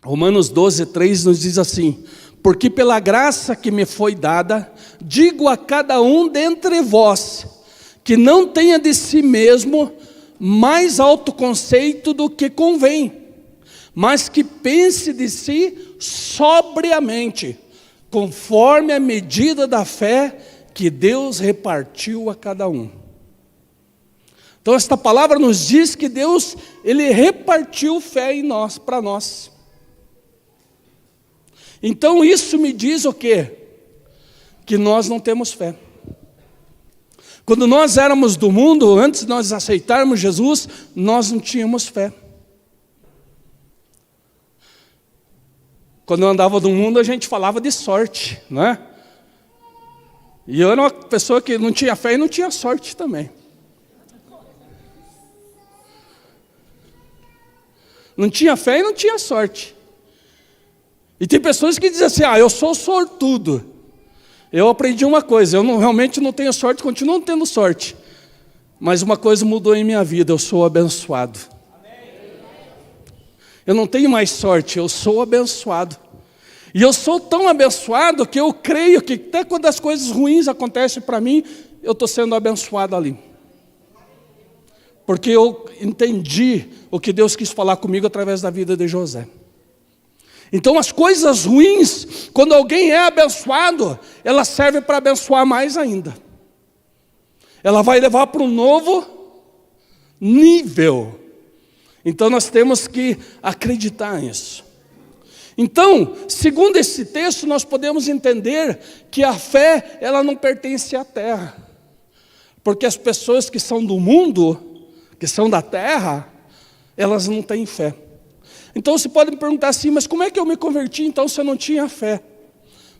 Romanos 12:3 nos diz assim: porque pela graça que me foi dada, digo a cada um dentre vós, que não tenha de si mesmo mais autoconceito do que convém, mas que pense de si sobriamente, conforme a medida da fé que Deus repartiu a cada um. Então esta palavra nos diz que Deus, Ele repartiu fé em nós, para nós. Então isso me diz o quê? Que nós não temos fé. Quando nós éramos do mundo, antes de nós aceitarmos Jesus, nós não tínhamos fé. Quando eu andava do mundo, a gente falava de sorte, né? E eu era uma pessoa que não tinha fé e não tinha sorte também. Não tinha fé e não tinha sorte. E tem pessoas que dizem assim: eu sou sortudo. Eu aprendi uma coisa: eu realmente não tenho sorte, continuo não tendo sorte. Mas uma coisa mudou em minha vida: eu sou abençoado. Eu não tenho mais sorte, eu sou abençoado. E eu sou tão abençoado que eu creio que até quando as coisas ruins acontecem para mim, eu estou sendo abençoado ali. Porque eu entendi o que Deus quis falar comigo através da vida de José. Então as coisas ruins, quando alguém é abençoado, ela serve para abençoar mais ainda. Ela vai levar para um novo nível. Então nós temos que acreditar nisso. Então, segundo esse texto, nós podemos entender que a fé, ela não pertence à terra. Porque as pessoas que são do mundo, que são da terra, elas não têm fé. Então você pode me perguntar assim: mas como é que eu me converti então se eu não tinha fé?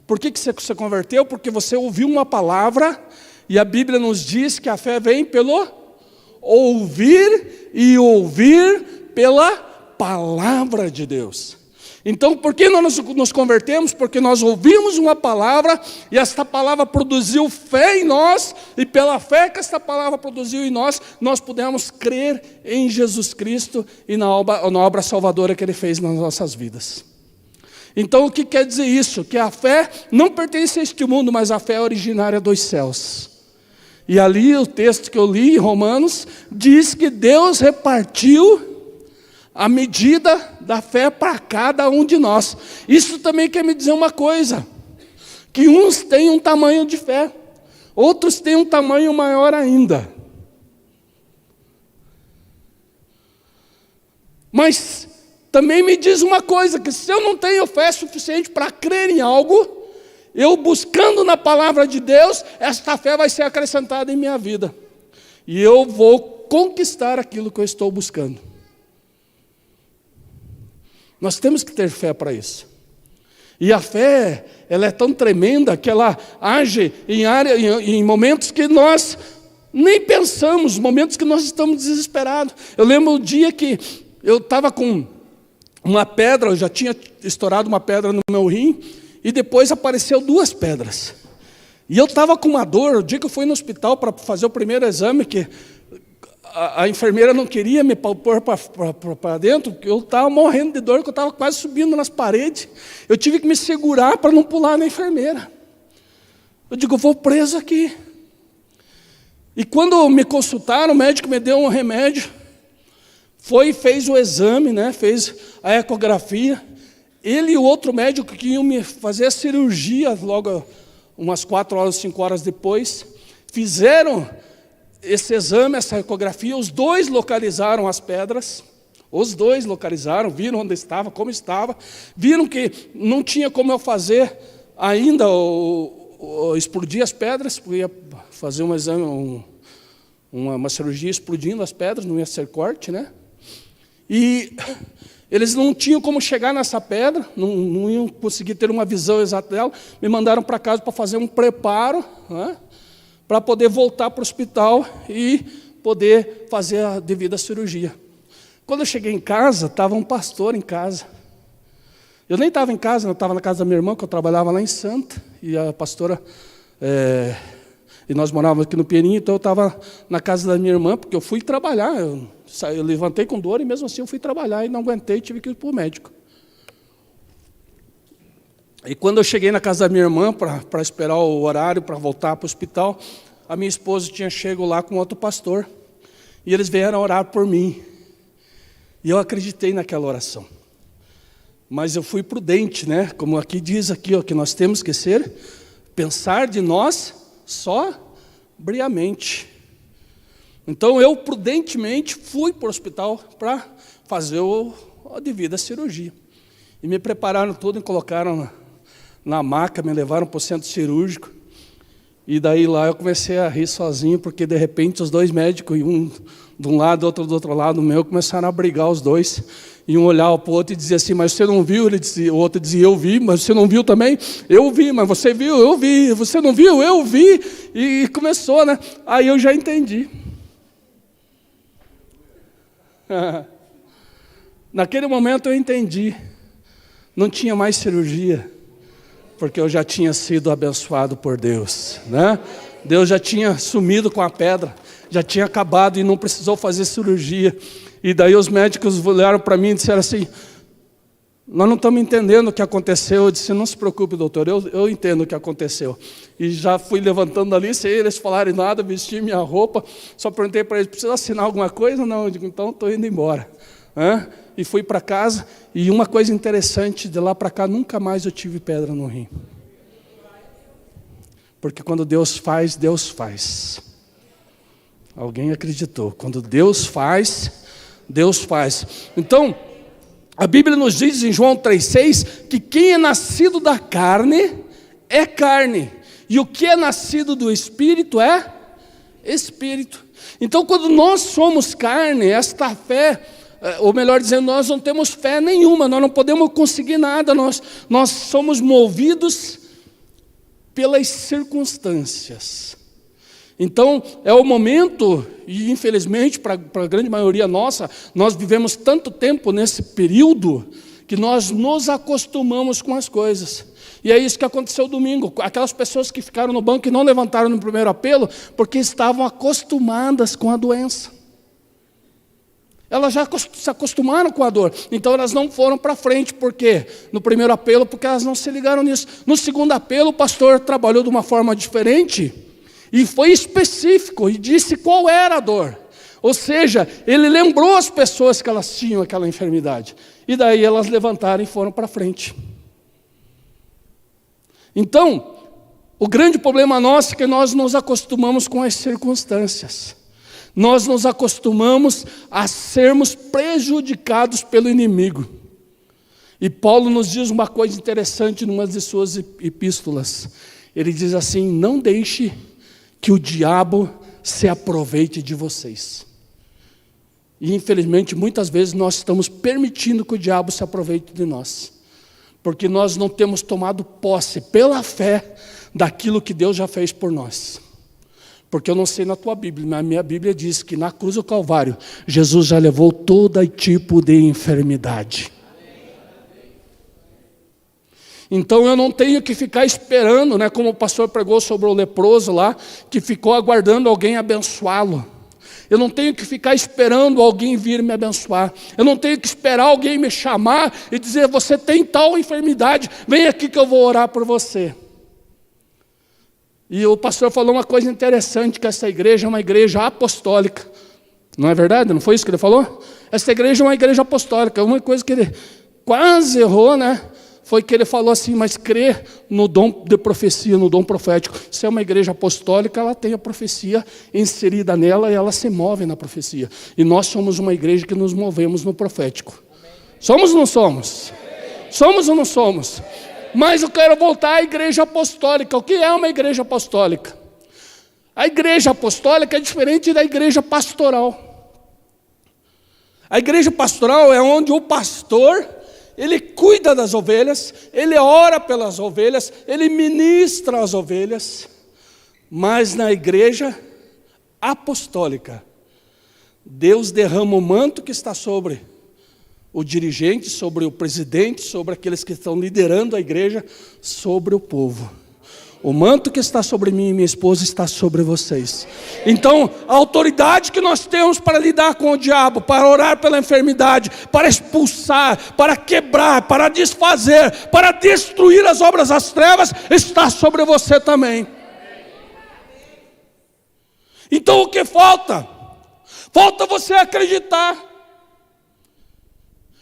Por que você se converteu? Porque você ouviu uma palavra, e a Bíblia nos diz que a fé vem pelo ouvir, e ouvir pela palavra de Deus. Então, por que nós nos convertemos? Porque nós ouvimos uma palavra, e esta palavra produziu fé em nós, e pela fé que esta palavra produziu em nós, nós pudemos crer em Jesus Cristo e na obra salvadora que Ele fez nas nossas vidas. Então, o que quer dizer isso? Que a fé não pertence a este mundo, mas a fé é originária dos céus. E ali o texto que eu li em Romanos diz que Deus repartiu a medida da fé para cada um de nós. Isso também quer me dizer uma coisa: que uns têm um tamanho de fé, outros têm um tamanho maior ainda. Mas também me diz uma coisa: que se eu não tenho fé suficiente para crer em algo, eu buscando na palavra de Deus, esta fé vai ser acrescentada em minha vida. E eu vou conquistar aquilo que eu estou buscando. Nós temos que ter fé para isso. E a fé, ela é tão tremenda que ela age em momentos que nós nem pensamos, momentos que nós estamos desesperados. Eu lembro o dia que eu estava com uma pedra, eu já tinha estourado uma pedra no meu rim, e depois apareceu 2 pedras. E eu estava com uma dor. O dia que eu fui no hospital para fazer o primeiro exame, que a enfermeira não queria me pôr para dentro, porque eu estava morrendo de dor, porque eu estava quase subindo nas paredes. Eu tive que me segurar para não pular na enfermeira. Eu digo: eu vou preso aqui. E quando me consultaram, o médico me deu um remédio, fez o exame, né, fez a ecografia. Ele e o outro médico que iam me fazer a cirurgia logo umas 4 horas, 5 horas depois, fizeram esse exame, essa ecografia. Os 2 localizaram as pedras, os 2 localizaram, viram onde estava, como estava, viram que não tinha como eu fazer ainda explodir as pedras, porque ia fazer um exame, uma cirurgia explodindo as pedras, não ia ser corte, né? E eles não tinham como chegar nessa pedra, não iam conseguir ter uma visão exata dela. Me mandaram para casa para fazer um preparo, né, para poder voltar para o hospital e poder fazer a devida cirurgia. Quando eu cheguei em casa, estava um pastor em casa. Eu nem estava em casa, eu estava na casa da minha irmã, que eu trabalhava lá em Santa, e a pastora, e nós morávamos aqui no Pinheirinho, então eu estava na casa da minha irmã, porque eu fui trabalhar, eu levantei com dor, e mesmo assim eu fui trabalhar, e não aguentei, tive que ir para o médico. E quando eu cheguei na casa da minha irmã para esperar o horário para voltar para o hospital, a minha esposa tinha chegado lá com outro pastor. E eles vieram orar por mim. E eu acreditei naquela oração. Mas eu fui prudente, né? Como aqui diz aqui, ó, que nós temos que pensar de nós sobriamente. Então eu prudentemente fui para o hospital para fazer a devida cirurgia. E me prepararam tudo e colocaram na maca, me levaram para o centro cirúrgico. E daí lá eu comecei a rir sozinho, porque de repente os dois médicos, um de um lado, outro do outro lado meu, começaram a brigar os dois. E um olhava para o outro e dizia assim, mas você não viu? O outro dizia, eu vi, mas você não viu também? Eu vi, mas você viu? Eu vi. Você não viu? Eu vi. E começou, né? Aí eu já entendi. Naquele momento eu entendi. Não tinha mais cirurgia, porque eu já tinha sido abençoado por Deus, né? Deus já tinha sumido com a pedra, já tinha acabado e não precisou fazer cirurgia. E daí os médicos olharam para mim e disseram assim, nós não estamos entendendo o que aconteceu. Eu disse, não se preocupe, doutor, eu entendo o que aconteceu. E já fui levantando ali, sem eles falarem nada, vesti minha roupa, só perguntei para eles, precisa assinar alguma coisa? Não, eu digo, então estou indo embora. E fui para casa, e uma coisa interessante, de lá para cá, nunca mais eu tive pedra no rim. Porque quando Deus faz, Deus faz. Alguém acreditou? Quando Deus faz, Deus faz. Então, a Bíblia nos diz em João 3,6, que quem é nascido da carne, é carne. E o que é nascido do Espírito é Espírito. Então, quando nós somos carne, esta fé, ou melhor dizendo, nós não temos fé nenhuma, nós não podemos conseguir nada, nós somos movidos pelas circunstâncias. Então, é o momento, e infelizmente, para a grande maioria nossa, nós vivemos tanto tempo nesse período, que nós nos acostumamos com as coisas. E é isso que aconteceu domingo, aquelas pessoas que ficaram no banco e não levantaram no primeiro apelo, porque estavam acostumadas com a doença. Elas já se acostumaram com a dor, então elas não foram para frente. Por quê? No primeiro apelo, porque elas não se ligaram nisso. No segundo apelo, o pastor trabalhou de uma forma diferente, e foi específico, e disse qual era a dor. Ou seja, ele lembrou as pessoas que elas tinham aquela enfermidade, e daí elas levantaram e foram para frente. Então, o grande problema nosso é que nós nos acostumamos com as circunstâncias. Nós nos acostumamos a sermos prejudicados pelo inimigo. E Paulo nos diz uma coisa interessante numa de suas epístolas. Ele diz assim, não deixe que o diabo se aproveite de vocês. E infelizmente, muitas vezes nós estamos permitindo que o diabo se aproveite de nós. Porque nós não temos tomado posse pela fé daquilo que Deus já fez por nós. Porque eu não sei na tua Bíblia, mas a minha Bíblia diz que na cruz do Calvário, Jesus já levou todo tipo de enfermidade. Então eu não tenho que ficar esperando, né, como o pastor pregou sobre o leproso lá, que ficou aguardando alguém abençoá-lo. Eu não tenho que ficar esperando alguém vir me abençoar. Eu não tenho que esperar alguém me chamar e dizer, você tem tal enfermidade, vem aqui que eu vou orar por você. E o pastor falou uma coisa interessante, que essa igreja é uma igreja apostólica. Não é verdade? Não foi isso que ele falou? Essa igreja é uma igreja apostólica. Uma coisa que ele quase errou, né? Foi que ele falou assim, mas crê no dom de profecia, no dom profético. Se é uma igreja apostólica, ela tem a profecia inserida nela e ela se move na profecia. E nós somos uma igreja que nos movemos no profético. Somos ou não somos? Somos ou não somos? Mas eu quero voltar à igreja apostólica. O que é uma igreja apostólica? A igreja apostólica é diferente da igreja pastoral. A igreja pastoral é onde o pastor, ele cuida das ovelhas, ele ora pelas ovelhas, ele ministra as ovelhas. Mas na igreja apostólica, Deus derrama o manto que está sobre o dirigente, sobre o presidente, sobre aqueles que estão liderando a igreja, sobre o povo. O manto que está sobre mim e minha esposa está sobre vocês. Então, a autoridade que nós temos para lidar com o diabo, para orar pela enfermidade, para expulsar, para quebrar, para desfazer, para destruir as obras das trevas, está sobre você também. Então o que falta? Falta você acreditar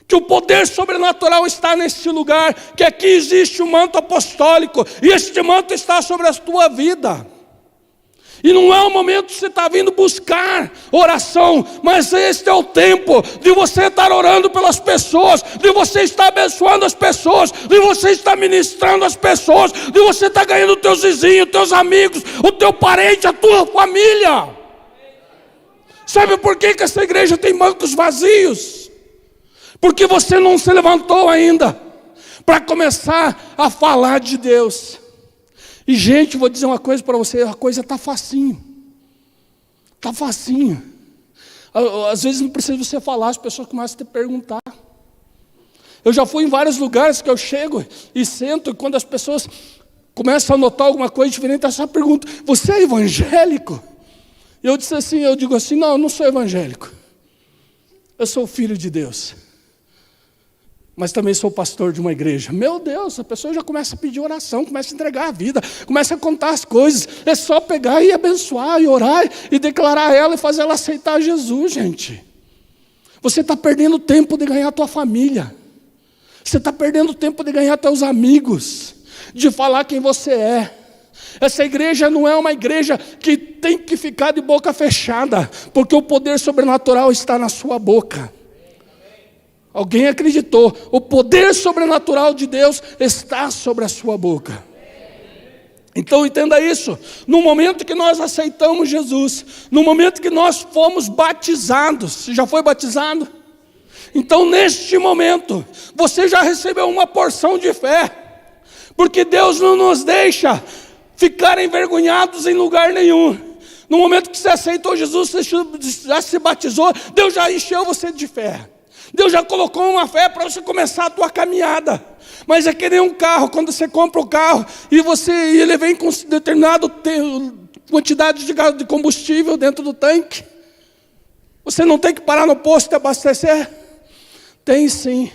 que o poder sobrenatural está nesse lugar, que aqui existe um manto apostólico, e este manto está sobre a tua vida. E não é o momento que você está vindo buscar oração, mas este é o tempo de você estar orando pelas pessoas, de você estar abençoando as pessoas, de você estar ministrando as pessoas, de você estar ganhando os teus vizinhos, os teus amigos, o teu parente, a tua família. Sabe por que essa igreja tem bancos vazios? Porque você não se levantou ainda para começar a falar de Deus. E gente, vou dizer uma coisa para você, a coisa está facinho. Está facinho. Às vezes não precisa você falar, as pessoas começam a te perguntar. Eu já fui em vários lugares que eu chego e sento, e quando as pessoas começam a notar alguma coisa diferente, elas só perguntam: você é evangélico? Eu digo assim, não, eu não sou evangélico. Eu sou filho de Deus. Mas também sou pastor de uma igreja. Meu Deus, a pessoa já começa a pedir oração, começa a entregar a vida, começa a contar as coisas. É só pegar e abençoar, e orar, e declarar ela, e fazer ela aceitar Jesus, gente. Você está perdendo tempo de ganhar a tua família. Você está perdendo tempo de ganhar teus amigos, de falar quem você é. Essa igreja não é uma igreja que tem que ficar de boca fechada, porque o poder sobrenatural está na sua boca. Alguém acreditou? O poder sobrenatural de Deus está sobre a sua boca. Então entenda isso. No momento que nós aceitamos Jesus, no momento que nós fomos batizados, você já foi batizado? Então neste momento, você já recebeu uma porção de fé, porque Deus não nos deixa ficar envergonhados em lugar nenhum. No momento que você aceitou Jesus, você já se batizou, Deus já encheu você de fé. Deus já colocou uma fé para você começar a tua caminhada. Mas é que nem um carro, quando você compra o carro e ele vem com determinada quantidade de combustível dentro do tanque. Você não tem que parar no posto e abastecer? Tem sim.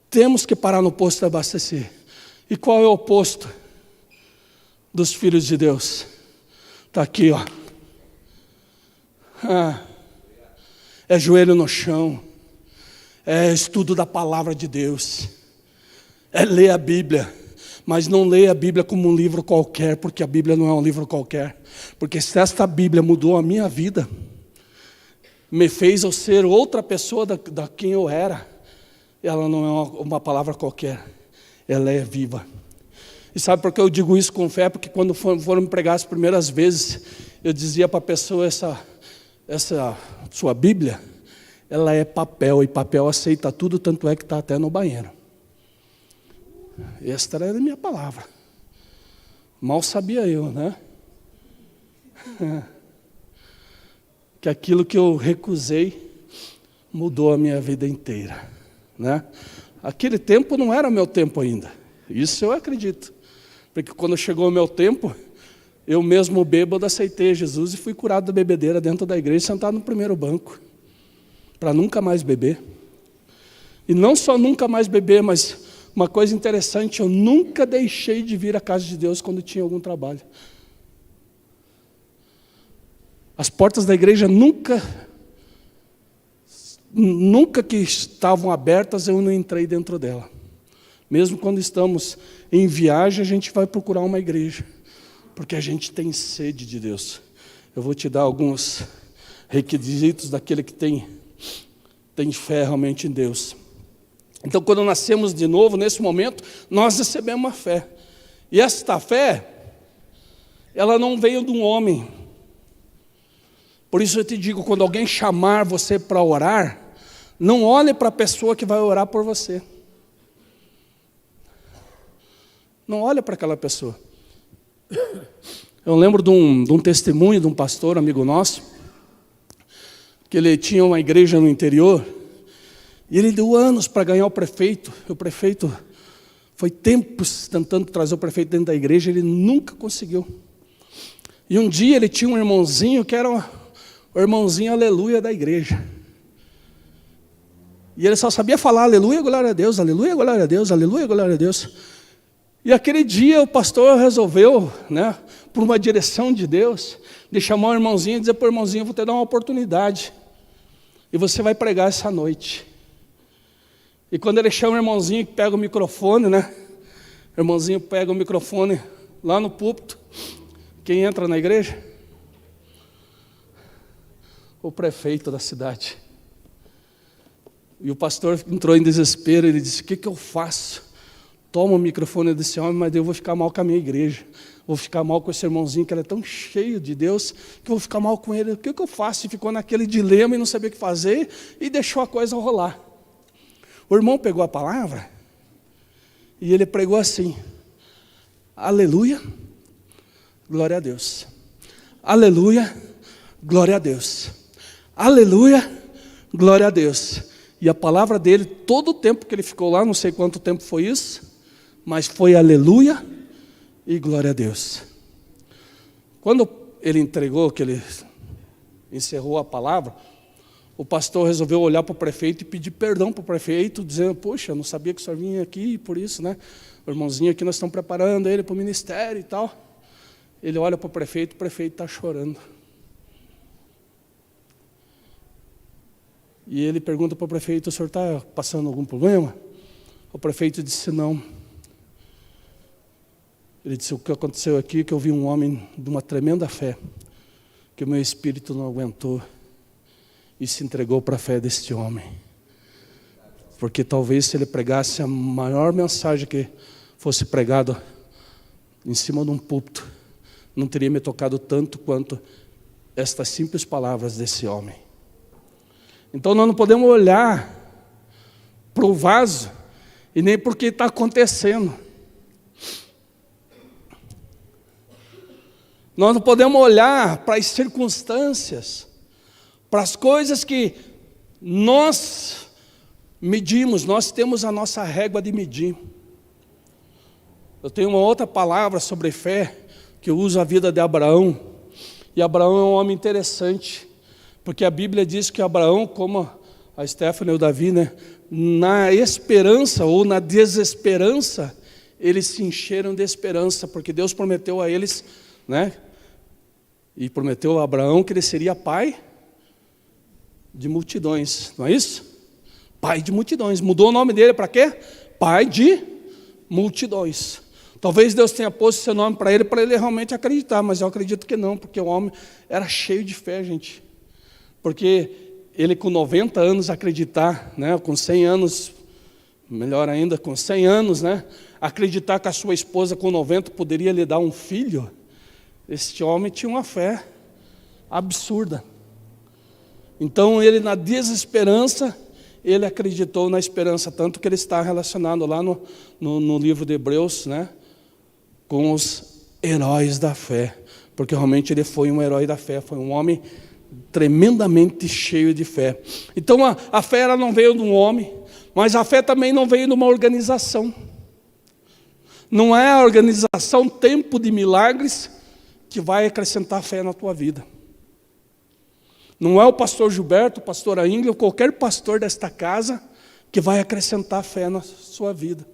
Temos que parar no posto e abastecer. E qual é o posto dos filhos de Deus? Está aqui, ó. É joelho no chão, é estudo da palavra de Deus, é ler a Bíblia, mas não leia a Bíblia como um livro qualquer, porque a Bíblia não é um livro qualquer, porque se esta Bíblia mudou a minha vida, me fez eu ser outra pessoa da quem eu era, ela não é uma palavra qualquer, ela é viva. E sabe por que eu digo isso com fé? Porque quando foram me pregar as primeiras vezes, eu dizia para a pessoa, essa sua Bíblia, ela é papel, e papel aceita tudo, tanto é que está até no banheiro. Esta era a minha palavra. Mal sabia eu, né? Que aquilo que eu recusei mudou a minha vida inteira, né? Aquele tempo não era meu tempo ainda, isso eu acredito, porque quando chegou o meu tempo, eu mesmo bêbado aceitei Jesus e fui curado da bebedeira dentro da igreja, sentado no primeiro banco, para nunca mais beber. E não só nunca mais beber, mas uma coisa interessante, eu nunca deixei de vir à casa de Deus quando tinha algum trabalho. As portas da igreja nunca que estavam abertas, eu não entrei dentro dela. Mesmo quando estamos em viagem, a gente vai procurar uma igreja, porque a gente tem sede de Deus. Eu vou te dar alguns requisitos daquele que tem fé realmente em Deus. Então, quando nascemos de novo, nesse momento, nós recebemos uma fé. E esta fé, ela não veio de um homem. Por isso eu te digo, quando alguém chamar você para orar, não olhe para a pessoa que vai orar por você. Não olhe para aquela pessoa. Eu lembro de um testemunho de um pastor, amigo nosso, que ele tinha uma igreja no interior, e ele deu anos para ganhar o prefeito Foi tempos tentando trazer o prefeito dentro da igreja, ele nunca conseguiu. E um dia ele tinha um irmãozinho que era o irmãozinho aleluia da igreja. E ele só sabia falar aleluia, glória a Deus, aleluia, glória a Deus, aleluia, glória a Deus. E aquele dia o pastor resolveu, né, por uma direção de Deus, de chamar o irmãozinho e dizer para o irmãozinho: eu vou te dar uma oportunidade. E você vai pregar essa noite. E quando ele chama o irmãozinho que pega o microfone, né? O irmãozinho pega o microfone lá no púlpito. Quem entra na igreja? O prefeito da cidade. E o pastor entrou em desespero, ele disse: o que eu faço? Toma o microfone desse homem, mas eu vou ficar mal com a minha igreja. Vou ficar mal com esse irmãozinho que ele é tão cheio de Deus, que eu vou ficar mal com ele. O que eu faço? E ficou naquele dilema e não sabia o que fazer, e deixou a coisa rolar. O irmão pegou a palavra e ele pregou assim: aleluia, glória a Deus. Aleluia, glória a Deus. Aleluia, glória a Deus. E a palavra dele, todo o tempo que ele ficou lá, não sei quanto tempo foi isso, mas foi aleluia e glória a Deus. Quando ele entregou, que ele encerrou a palavra, o pastor resolveu olhar para o prefeito e pedir perdão para o prefeito, dizendo: poxa, eu não sabia que o senhor vinha aqui, por isso, né? O irmãozinho aqui, nós estamos preparando ele para o ministério e tal. Ele olha para o prefeito está chorando. E ele pergunta para o prefeito: o senhor está passando algum problema? O prefeito disse: não. Ele disse: o que aconteceu aqui é que eu vi um homem de uma tremenda fé, que o meu espírito não aguentou, e se entregou para a fé deste homem. Porque talvez se ele pregasse a maior mensagem que fosse pregada em cima de um púlpito, não teria me tocado tanto quanto estas simples palavras desse homem. Então nós não podemos olhar para o vaso e nem para o que está acontecendo. Nós não podemos olhar para as circunstâncias, para as coisas que nós medimos, nós temos a nossa régua de medir. Eu tenho uma outra palavra sobre fé, que eu uso a vida de Abraão. E Abraão é um homem interessante, porque a Bíblia diz que Abraão, como a Stephanie e o Davi, né, na esperança ou na desesperança, eles se encheram de esperança, porque Deus prometeu a eles, né, e prometeu a Abraão que ele seria pai de multidões, não é isso? Pai de multidões. Mudou o nome dele para quê? Pai de multidões. Talvez Deus tenha posto esse nome para ele realmente acreditar, mas eu acredito que não, porque o homem era cheio de fé, gente. Porque ele com 90 anos acreditar, né, com 100 anos, melhor ainda, com 100 anos, né, acreditar que a sua esposa com 90 poderia lhe dar um filho, este homem tinha uma fé absurda. Então ele, na desesperança, ele acreditou na esperança, tanto que ele está relacionado lá no livro de Hebreus, né, com os heróis da fé, porque realmente ele foi um herói da fé, foi um homem tremendamente cheio de fé. Então a fé ela não veio de um homem, mas a fé também não veio de uma organização. Não é a organização Tempo de Milagres que vai acrescentar fé na tua vida. Não é o pastor Gilberto, o pastor Aingler, ou qualquer pastor desta casa que vai acrescentar fé na sua vida.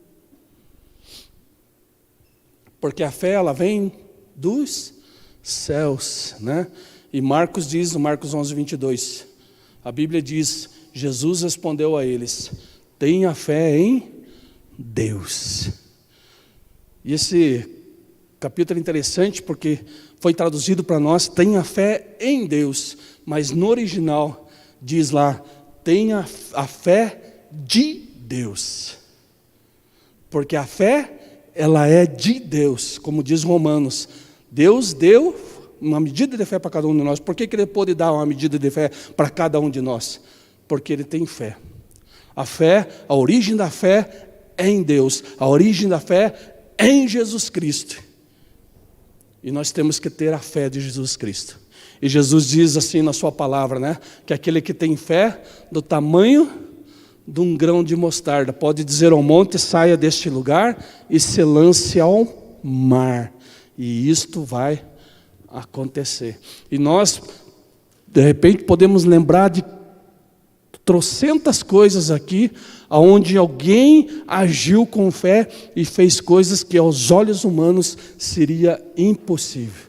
Porque a fé, ela vem dos céus, né? E Marcos diz, no Marcos 11, 22, a Bíblia diz: Jesus respondeu a eles: tenha fé em Deus. E esse capítulo é interessante porque foi traduzido para nós: tenha fé em Deus. Mas no original diz lá: tenha a fé de Deus. Porque a fé, ela é de Deus, como diz Romanos. Deus deu uma medida de fé para cada um de nós. Por que Ele pôde dar uma medida de fé para cada um de nós? Porque Ele tem fé. A fé, a origem da fé é em Deus. A origem da fé é em Jesus Cristo. E nós temos que ter a fé de Jesus Cristo. E Jesus diz assim na sua palavra, né, que aquele que tem fé do tamanho de um grão de mostarda. Pode dizer ao monte, saia deste lugar e se lance ao mar. E isto vai acontecer. E nós, de repente, podemos lembrar de trocentas coisas aqui, onde alguém agiu com fé e fez coisas que aos olhos humanos seria impossível.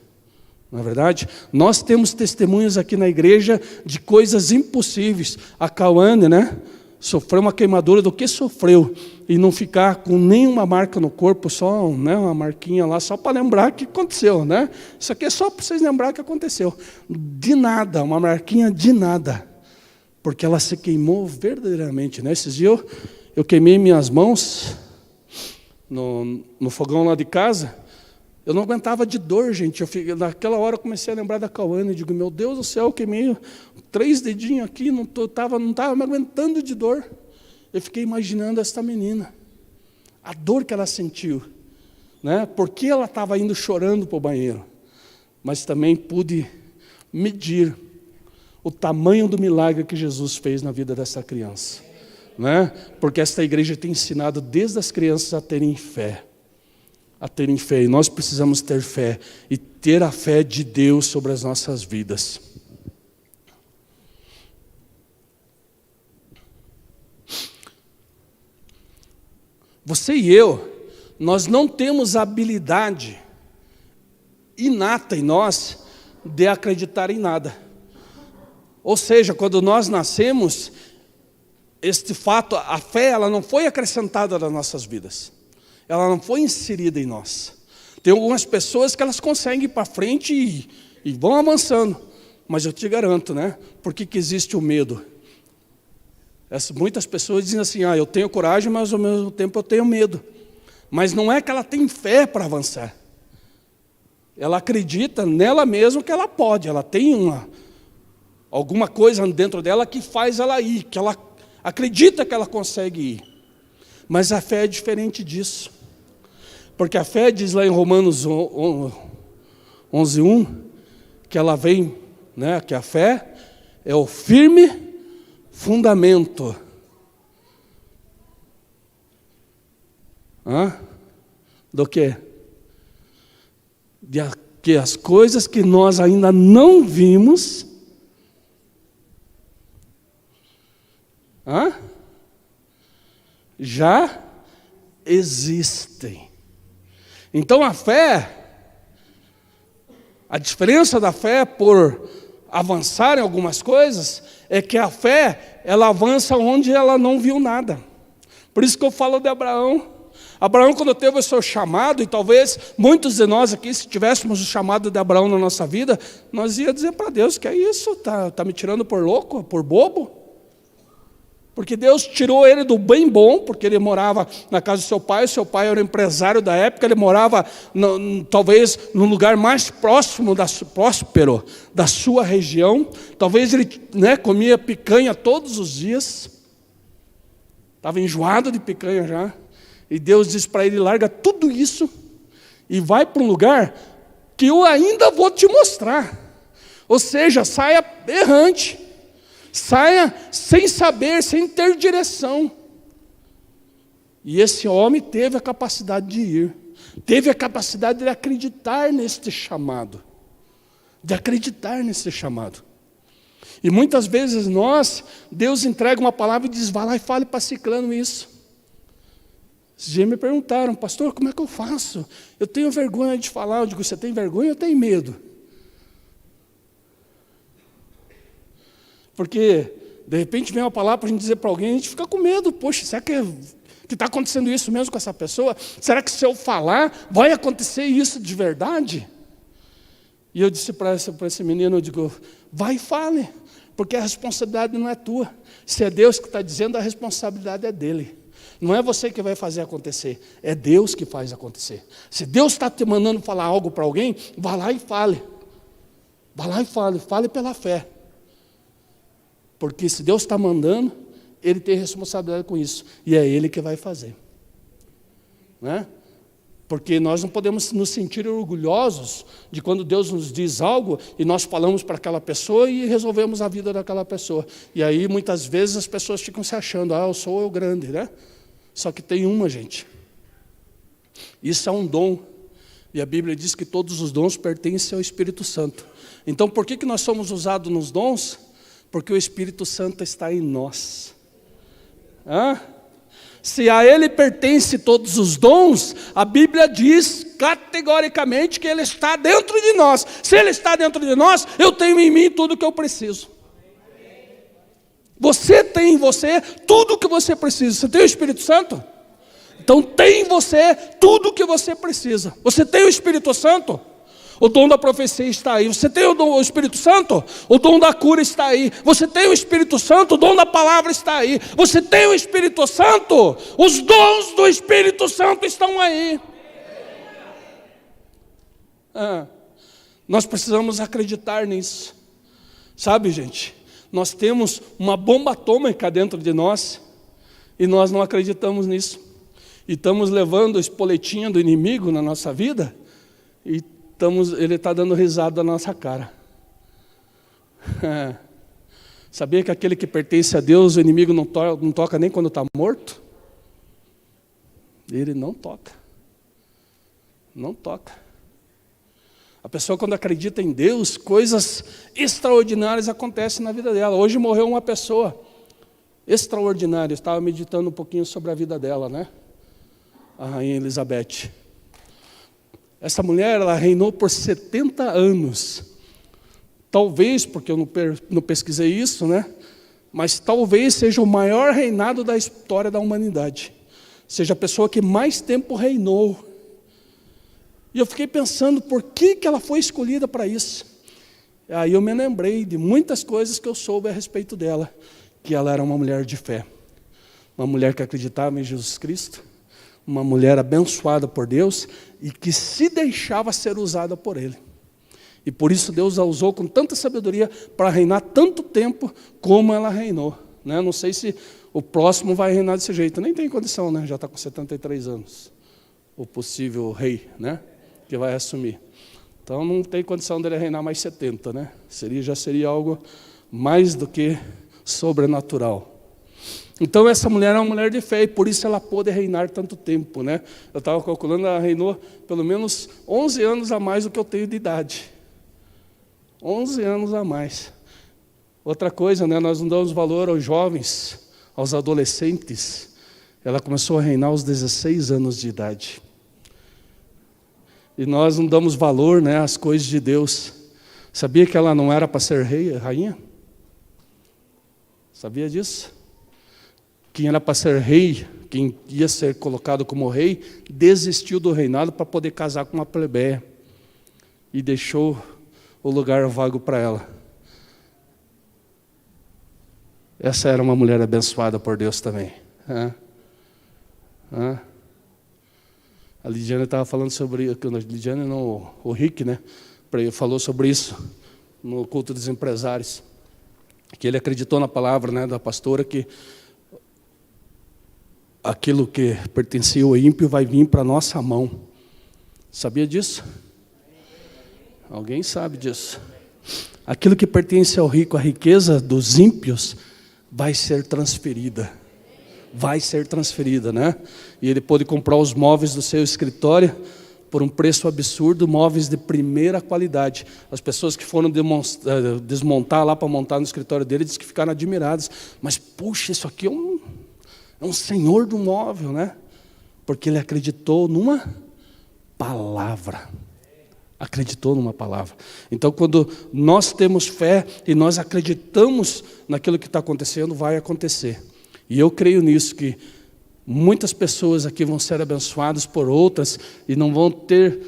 Não é verdade? Nós temos testemunhos aqui na igreja de coisas impossíveis. A Cauane, né, sofreu uma queimadura do que sofreu, e não ficar com nenhuma marca no corpo, só, né, uma marquinha lá, só para lembrar que aconteceu, né? Isso aqui é só para vocês lembrar que aconteceu. De nada, uma marquinha de nada. Porque ela se queimou verdadeiramente, né? Esses dias eu queimei minhas mãos no fogão lá de casa. Eu não aguentava de dor, gente. Naquela hora eu comecei a lembrar da Cauane. Eu digo, meu Deus do céu, eu queimei 3 dedinhos aqui, não estava me aguentando de dor. Eu fiquei imaginando essa menina, a dor que ela sentiu, né? Porque ela estava indo chorando para o banheiro. Mas também pude medir o tamanho do milagre que Jesus fez na vida dessa criança, né? Porque esta igreja tem ensinado desde as crianças a terem fé, e nós precisamos ter fé, e ter a fé de Deus sobre as nossas vidas. Você e eu, nós não temos a habilidade inata em nós de acreditar em nada. Ou seja, quando nós nascemos, este fato, a fé, ela não foi acrescentada nas nossas vidas. Ela não foi inserida em nós. Tem algumas pessoas que elas conseguem ir para frente e vão avançando. Mas eu te garanto, né? Por que existe o medo? Muitas pessoas dizem assim, eu tenho coragem, mas ao mesmo tempo eu tenho medo. Mas não é que ela tem fé para avançar. Ela acredita nela mesma que ela pode, ela tem alguma coisa dentro dela que faz ela ir, que ela acredita que ela consegue ir. Mas a fé é diferente disso. Porque a fé diz lá em Romanos 11:1, que ela vem, né, que a fé é o firme fundamento do quê? De que as coisas que nós ainda não vimos já existem. Então a fé, a diferença da fé por avançar em algumas coisas, é que a fé, ela avança onde ela não viu nada. Por isso que eu falo de Abraão. Abraão, quando teve o seu chamado, e talvez muitos de nós aqui, se tivéssemos o chamado de Abraão na nossa vida, nós ia dizer para Deus, que é isso? Tá me tirando por louco, por bobo? Porque Deus tirou ele do bem bom, porque ele morava na casa do seu pai era um empresário da época, ele morava talvez no lugar mais próximo, próspero da sua região, talvez ele, né, comia picanha todos os dias, estava enjoado de picanha já, e Deus disse para ele, larga tudo isso e vai para um lugar que eu ainda vou te mostrar, ou seja, saia errante, saia sem saber, sem ter direção. E esse homem teve a capacidade de ir, teve a capacidade de acreditar neste chamado, E muitas vezes Deus entrega uma palavra e diz, vá lá e fale para ciclano isso. Esses dias me perguntaram, pastor, como é que eu faço? Eu tenho vergonha de falar. Eu digo, você tem vergonha ou tem medo? Porque, de repente, vem uma palavra para a gente dizer para alguém, a gente fica com medo. Poxa, será que está acontecendo isso mesmo com essa pessoa? Será que se eu falar, vai acontecer isso de verdade? E eu disse para esse menino, eu digo, vai e fale, porque a responsabilidade não é tua. Se é Deus que está dizendo, a responsabilidade é dele. Não é você que vai fazer acontecer, é Deus que faz acontecer. Se Deus está te mandando falar algo para alguém, vá lá e fale. Vá lá e fale pela fé. Porque se Deus está mandando, Ele tem responsabilidade com isso. E é Ele que vai fazer. Né? Porque nós não podemos nos sentir orgulhosos de quando Deus nos diz algo e nós falamos para aquela pessoa e resolvemos a vida daquela pessoa. E aí, muitas vezes, as pessoas ficam se achando, eu sou eu grande, né? Só que tem uma, gente. Isso é um dom. E a Bíblia diz que todos os dons pertencem ao Espírito Santo. Então, por que nós somos usados nos dons? Porque o Espírito Santo está em nós. Se a Ele pertence todos os dons, a Bíblia diz categoricamente que Ele está dentro de nós. Se Ele está dentro de nós, eu tenho em mim tudo o que eu preciso. Você tem em você tudo o que você precisa. Você tem o Espírito Santo? Então tem em você tudo o que você precisa. Você tem o Espírito Santo? O dom da profecia está aí. Você tem o Espírito Santo? O dom da cura está aí. Você tem o Espírito Santo? O dom da palavra está aí. Você tem o Espírito Santo? Os dons do Espírito Santo estão aí. Nós precisamos acreditar nisso. Sabe, gente? Nós temos uma bomba atômica dentro de nós e nós não acreditamos nisso. E estamos levando a espoletinha do inimigo na nossa vida e ele está dando risada da nossa cara. Sabia que aquele que pertence a Deus, o inimigo não toca nem quando está morto? Ele não toca. Não toca. A pessoa, quando acredita em Deus, coisas extraordinárias acontecem na vida dela. Hoje morreu uma pessoa extraordinária. Eu estava meditando um pouquinho sobre a vida dela, né? A rainha Elizabeth. Essa mulher, ela reinou por 70 anos. Talvez, porque eu não pesquisei isso, né? Mas talvez seja o maior reinado da história da humanidade. Seja a pessoa que mais tempo reinou. E eu fiquei pensando, por que ela foi escolhida para isso? Aí eu me lembrei de muitas coisas que eu soube a respeito dela. Que ela era uma mulher de fé. Uma mulher que acreditava em Jesus Cristo. Uma mulher abençoada por Deus e que se deixava ser usada por Ele. E por isso Deus a usou com tanta sabedoria para reinar tanto tempo como ela reinou. Né? Não sei se o próximo vai reinar desse jeito. Nem tem condição, né? Já está com 73 anos. O possível rei, né? Que vai assumir. Então não tem condição dele reinar mais 70, né? Já seria algo mais do que sobrenatural. Então essa mulher é uma mulher de fé e por isso ela pôde reinar tanto tempo, né? Eu estava calculando, ela reinou pelo menos 11 anos a mais do que eu tenho de idade. 11 anos a mais. Outra coisa, né? Nós não damos valor aos jovens, aos adolescentes. Ela começou a reinar aos 16 anos de idade. E nós não damos valor, né, às coisas de Deus. Sabia que ela não era para ser rainha? Sabia disso? Quem era para ser rei, quem ia ser colocado como rei, desistiu do reinado para poder casar com uma plebeia. E deixou o lugar vago para ela. Essa era uma mulher abençoada por Deus também. A Lidiane estava falando sobre... A Lidiane não, o Rick, né? Falou sobre isso no culto dos empresários. Que ele acreditou na palavra, né, da pastora que aquilo que pertencia ao ímpio vai vir para a nossa mão. Sabia disso? Alguém sabe disso? Aquilo que pertence ao rico, a riqueza dos ímpios, vai ser transferida. Vai ser transferida, né? E ele pôde comprar os móveis do seu escritório por um preço absurdo, móveis de primeira qualidade. As pessoas que foram desmontar lá para montar no escritório dele, dizem que ficaram admiradas. Mas, puxa, isso aqui é um senhor do móvel, né? Porque ele acreditou numa palavra. Acreditou numa palavra. Então, quando nós temos fé e nós acreditamos naquilo que está acontecendo, vai acontecer. E eu creio nisso, que muitas pessoas aqui vão ser abençoadas por outras e não vão ter...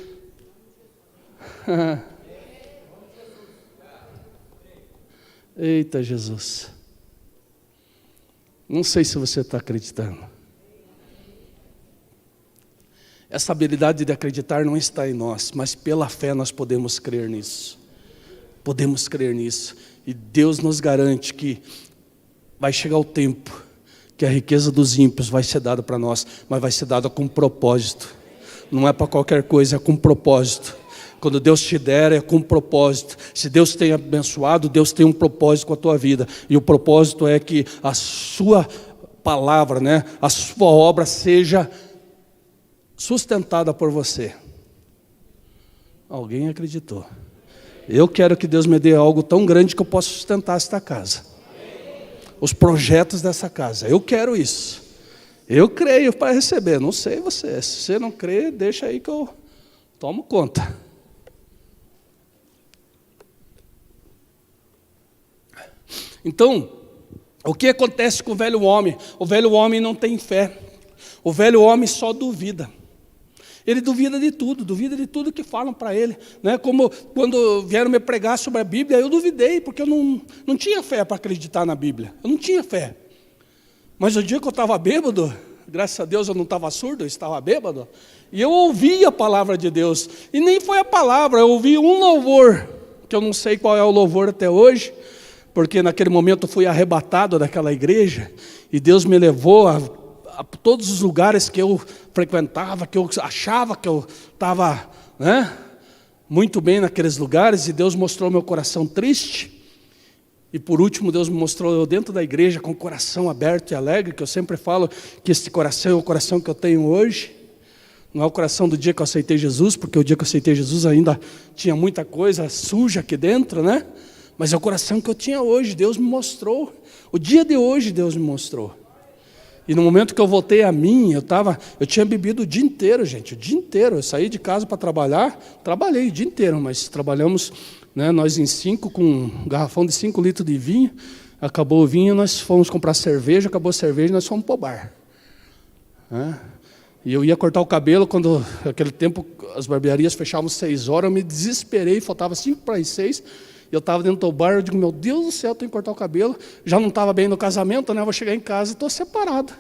Eita, Jesus. Não sei se você está acreditando. Essa habilidade de acreditar não está em nós, mas pela fé nós podemos crer nisso. Podemos crer nisso. E Deus nos garante que vai chegar o tempo que a riqueza dos ímpios vai ser dada para nós, mas vai ser dada com propósito. não é para qualquer coisa, é com propósito. Quando Deus te der, é com propósito. Se Deus tem abençoado, Deus tem um propósito com a tua vida. E o propósito é que a sua palavra, né, a sua obra seja sustentada por você. Alguém acreditou? Eu quero que Deus me dê algo tão grande que eu possa sustentar esta casa. Os projetos dessa casa. Eu quero isso. Eu creio para receber. Não sei você. Se você não crê, deixa aí que eu tomo conta. Então, o que acontece com o velho homem? O velho homem não tem fé. O velho homem só duvida. Ele duvida de tudo que falam para ele. Né? Como quando vieram me pregar sobre a Bíblia, eu duvidei, porque eu não tinha fé para acreditar na Bíblia. Eu não tinha fé. Mas o dia que eu estava bêbado, graças a Deus eu não estava surdo, eu estava bêbado, e eu ouvi a palavra de Deus. E nem foi a palavra, eu ouvi um louvor, que eu não sei qual é o louvor até hoje, porque naquele momento eu fui arrebatado daquela igreja, e Deus me levou a todos os lugares que eu frequentava, que eu achava que eu estava, né, muito bem naqueles lugares, e Deus mostrou meu coração triste. E por último, Deus me mostrou eu dentro da igreja com o coração aberto e alegre, que eu sempre falo que esse coração é o coração que eu tenho hoje. Não é o coração do dia que eu aceitei Jesus, porque o dia que eu aceitei Jesus ainda tinha muita coisa suja aqui dentro, né? Mas é o coração que eu tinha hoje, Deus me mostrou. O dia de hoje Deus me mostrou. E no momento que eu voltei a mim, eu tinha bebido o dia inteiro, gente, o dia inteiro. Eu saí de casa para trabalhar, trabalhei o dia inteiro, mas trabalhamos, né, nós em 5, com um garrafão de 5 litros de vinho. Acabou o vinho, nós fomos comprar cerveja, acabou a cerveja, nós fomos para o bar. E eu ia cortar o cabelo, quando naquele tempo as barbearias fechavam 6 horas, eu me desesperei, faltava 5 para as 6. Eu estava dentro do bar, eu digo, meu Deus do céu, eu tenho que cortar o cabelo. Já não estava bem no casamento, né? Eu vou chegar em casa e estou separado.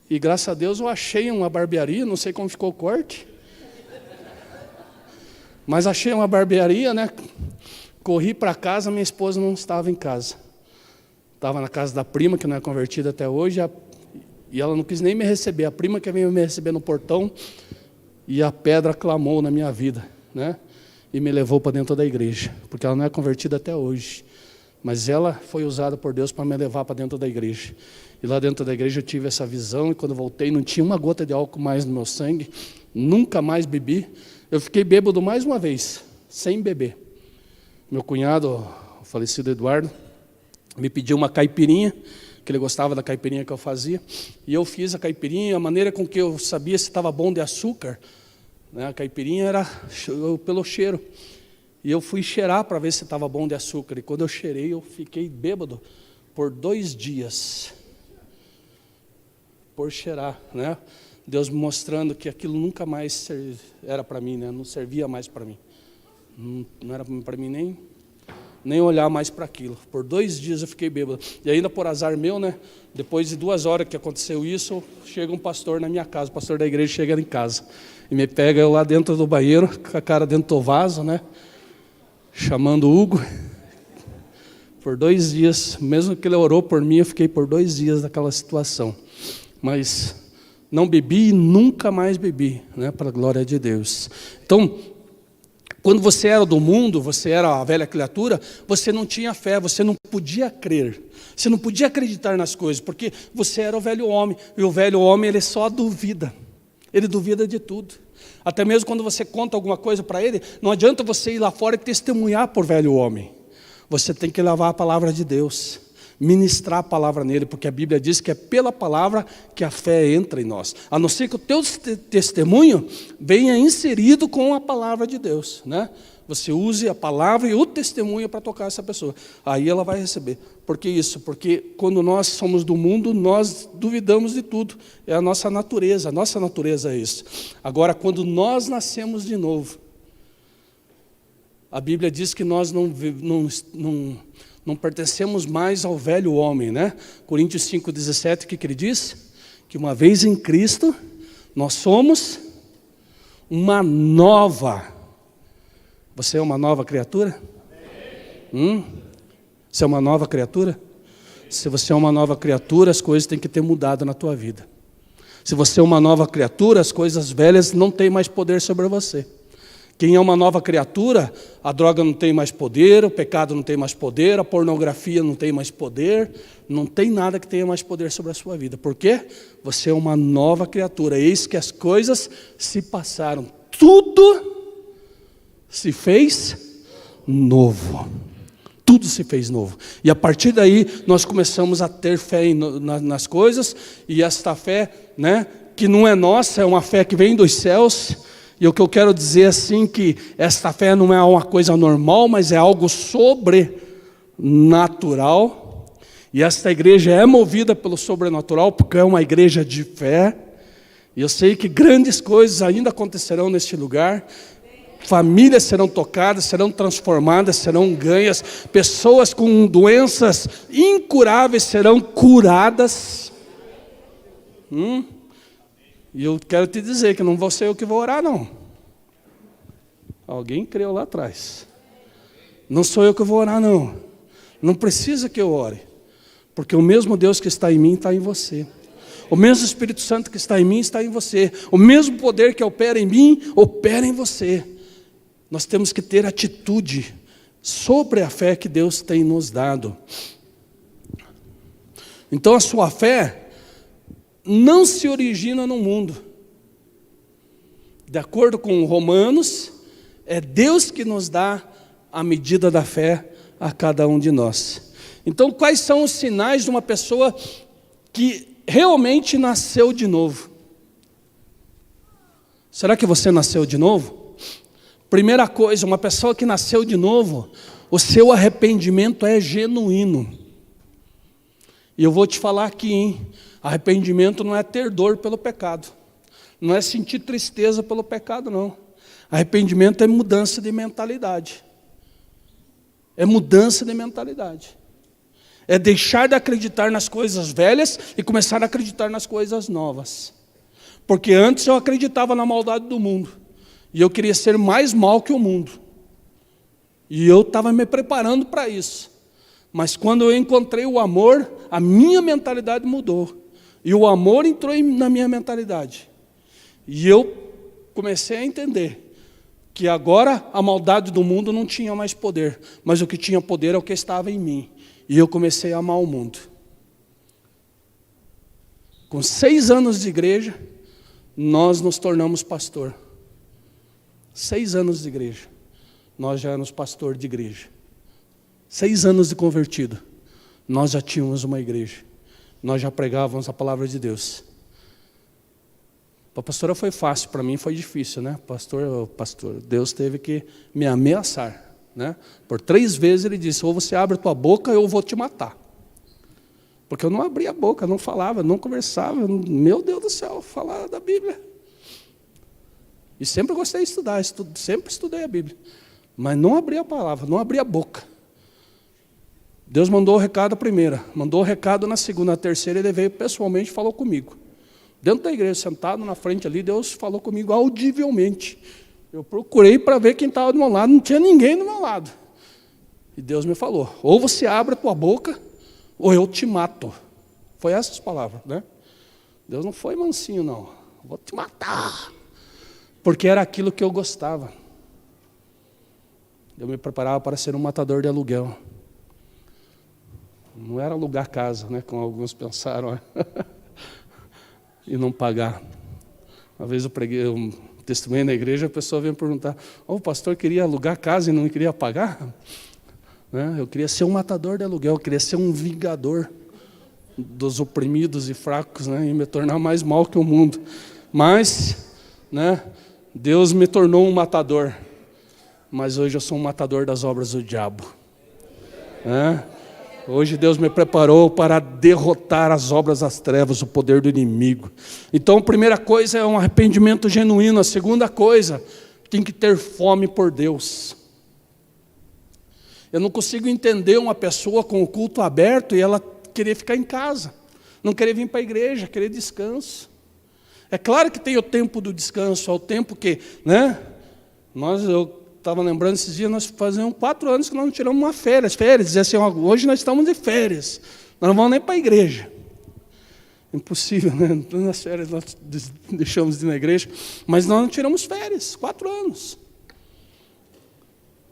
E graças a Deus eu achei uma barbearia, não sei como ficou o corte. Mas achei uma barbearia, né? Corri para casa, minha esposa não estava em casa. Estava na casa da prima, que não é convertida até hoje, e ela não quis nem me receber. A prima que veio me receber no portão, e a pedra clamou na minha vida, né? E me levou para dentro da igreja, porque ela não é convertida até hoje. Mas ela foi usada por Deus para me levar para dentro da igreja. E lá dentro da igreja eu tive essa visão, e quando voltei não tinha uma gota de álcool mais no meu sangue, nunca mais bebi. Eu fiquei bêbado mais uma vez, sem beber. Meu cunhado, o falecido Eduardo, me pediu uma caipirinha, que ele gostava da caipirinha que eu fazia, e eu fiz a caipirinha, a maneira com que eu sabia se estava bom de açúcar, né, a caipirinha era pelo cheiro. E eu fui cheirar para ver se estava bom de açúcar. E quando eu cheirei, eu fiquei bêbado por 2 dias. Por cheirar, né? Deus me mostrando que aquilo nunca mais era para mim, né? Não servia mais para mim. Não era para mim nem olhar mais para aquilo. Por 2 dias eu fiquei bêbado. E ainda por azar meu, né? Depois de 2 horas que aconteceu isso, chega um pastor na minha casa. O pastor da igreja chega em casa. E me pega eu lá dentro do banheiro, com a cara dentro do vaso, né? Chamando o Hugo. Por 2 dias, mesmo que ele orou por mim, eu fiquei por 2 dias naquela situação. Mas não bebi e nunca mais bebi, né? Para a glória de Deus. Então, quando você era do mundo, você era a velha criatura, você não tinha fé, você não podia crer. Você não podia acreditar nas coisas, porque você era o velho homem. E o velho homem, ele só duvida. Ele duvida de tudo. Até mesmo quando você conta alguma coisa para ele, não adianta você ir lá fora e testemunhar por velho homem. Você tem que levar a palavra de Deus, ministrar a palavra nele, porque a Bíblia diz que é pela palavra que a fé entra em nós. A não ser que o teu testemunho venha inserido com a palavra de Deus, né? Você use a palavra e o testemunho para tocar essa pessoa. Aí ela vai receber. Por que isso? Porque quando nós somos do mundo, nós duvidamos de tudo. É a nossa natureza é isso. Agora, quando nós nascemos de novo, a Bíblia diz que nós não pertencemos mais ao velho homem, né? Coríntios 5,17, o que ele diz? Que uma vez em Cristo, nós somos uma nova. Você é uma nova criatura? Você é uma nova criatura? Se você é uma nova criatura, as coisas têm que ter mudado na tua vida. Se você é uma nova criatura, as coisas velhas não têm mais poder sobre você. Quem é uma nova criatura, a droga não tem mais poder, o pecado não tem mais poder, a pornografia não tem mais poder, não tem nada que tenha mais poder sobre a sua vida. Por quê? Você é uma nova criatura. Eis que as coisas se passaram. Tudo se fez novo. Tudo se fez novo. E a partir daí, nós começamos a ter fé nas coisas, e esta fé, né, que não é nossa, é uma fé que vem dos céus. E o que eu quero dizer assim, que esta fé não é uma coisa normal, mas é algo sobrenatural. E esta igreja é movida pelo sobrenatural, porque é uma igreja de fé. E eu sei que grandes coisas ainda acontecerão neste lugar. Famílias serão tocadas, serão transformadas, serão ganhas. Pessoas com doenças incuráveis serão curadas. E eu quero te dizer que não vou ser eu que vou orar, não. Alguém creu lá atrás. Não sou eu que vou orar, não. Não precisa que eu ore. Porque o mesmo Deus que está em mim está em você. O mesmo Espírito Santo que está em mim está em você. O mesmo poder que opera em mim, opera em você. Nós temos que ter atitude sobre a fé que Deus tem nos dado. Então a sua fé não se origina no mundo. De acordo com Romanos, é Deus que nos dá a medida da fé a cada um de nós. Então, quais são os sinais de uma pessoa que realmente nasceu de novo? Será que você nasceu de novo? Primeira coisa, uma pessoa que nasceu de novo, o seu arrependimento é genuíno. E eu vou te falar aqui, hein? Arrependimento não é ter dor pelo pecado. Não é sentir tristeza pelo pecado, não. Arrependimento é mudança de mentalidade. É mudança de mentalidade. É deixar de acreditar nas coisas velhas e começar a acreditar nas coisas novas. Porque antes eu acreditava na maldade do mundo. E eu queria ser mais mal que o mundo. E eu estava me preparando para isso. Mas quando eu encontrei o amor, a minha mentalidade mudou. E o amor entrou na minha mentalidade. E eu comecei a entender que agora a maldade do mundo não tinha mais poder. Mas o que tinha poder é o que estava em mim. E eu comecei a amar o mundo. Com 6 anos de igreja, nós nos tornamos pastor. 6 anos de igreja. Nós já éramos pastor de igreja. 6 anos de convertido. Nós já tínhamos uma igreja. Nós já pregávamos a palavra de Deus. Para a pastora foi fácil, para mim foi difícil, né? Pastor, Deus teve que me ameaçar, né? Por 3 vezes ele disse, ou você abre a tua boca, ou eu vou te matar. Porque eu não abria a boca, não falava, não conversava. Meu Deus do céu, falar da Bíblia. E sempre gostei de estudar, sempre estudei a Bíblia. Mas não abria a palavra, não abria a boca. Deus mandou o recado a primeira, mandou o recado na segunda, na terceira ele veio pessoalmente e falou comigo. Dentro da igreja, sentado na frente ali, Deus falou comigo audivelmente. Eu procurei para ver quem estava do meu lado, não tinha ninguém do meu lado. E Deus me falou, ou você abre a tua boca, ou eu te mato. Foi essas palavras, né? Deus não foi mansinho, não. Vou te matar. Porque era aquilo que eu gostava. Eu me preparava para ser um matador de aluguel. Não era alugar casa, né, como alguns pensaram, e não pagar. Uma vez eu preguei um testemunho na igreja, a pessoa veio perguntar, o pastor queria alugar casa e não queria pagar? Né? Eu queria ser um matador de aluguel, eu queria ser um vingador dos oprimidos e fracos, né, e me tornar mais mal que o mundo. Mas, né, Deus me tornou um matador, mas hoje eu sou um matador das obras do diabo. Hoje Deus me preparou para derrotar as obras das trevas, o poder do inimigo. Então a primeira coisa é um arrependimento genuíno. A segunda coisa, tem que ter fome por Deus. Eu não consigo entender uma pessoa com o culto aberto e ela querer ficar em casa. Não querer vir para a igreja, querer descanso. É claro que tem o tempo do descanso, é o tempo que, né? Eu estava lembrando esses dias, nós fazíamos 4 anos que nós não tiramos uma férias, dizia assim, hoje nós estamos de férias, nós não vamos nem para a igreja. Impossível, né? Nas férias nós deixamos de ir na igreja, mas nós não tiramos férias, 4 anos.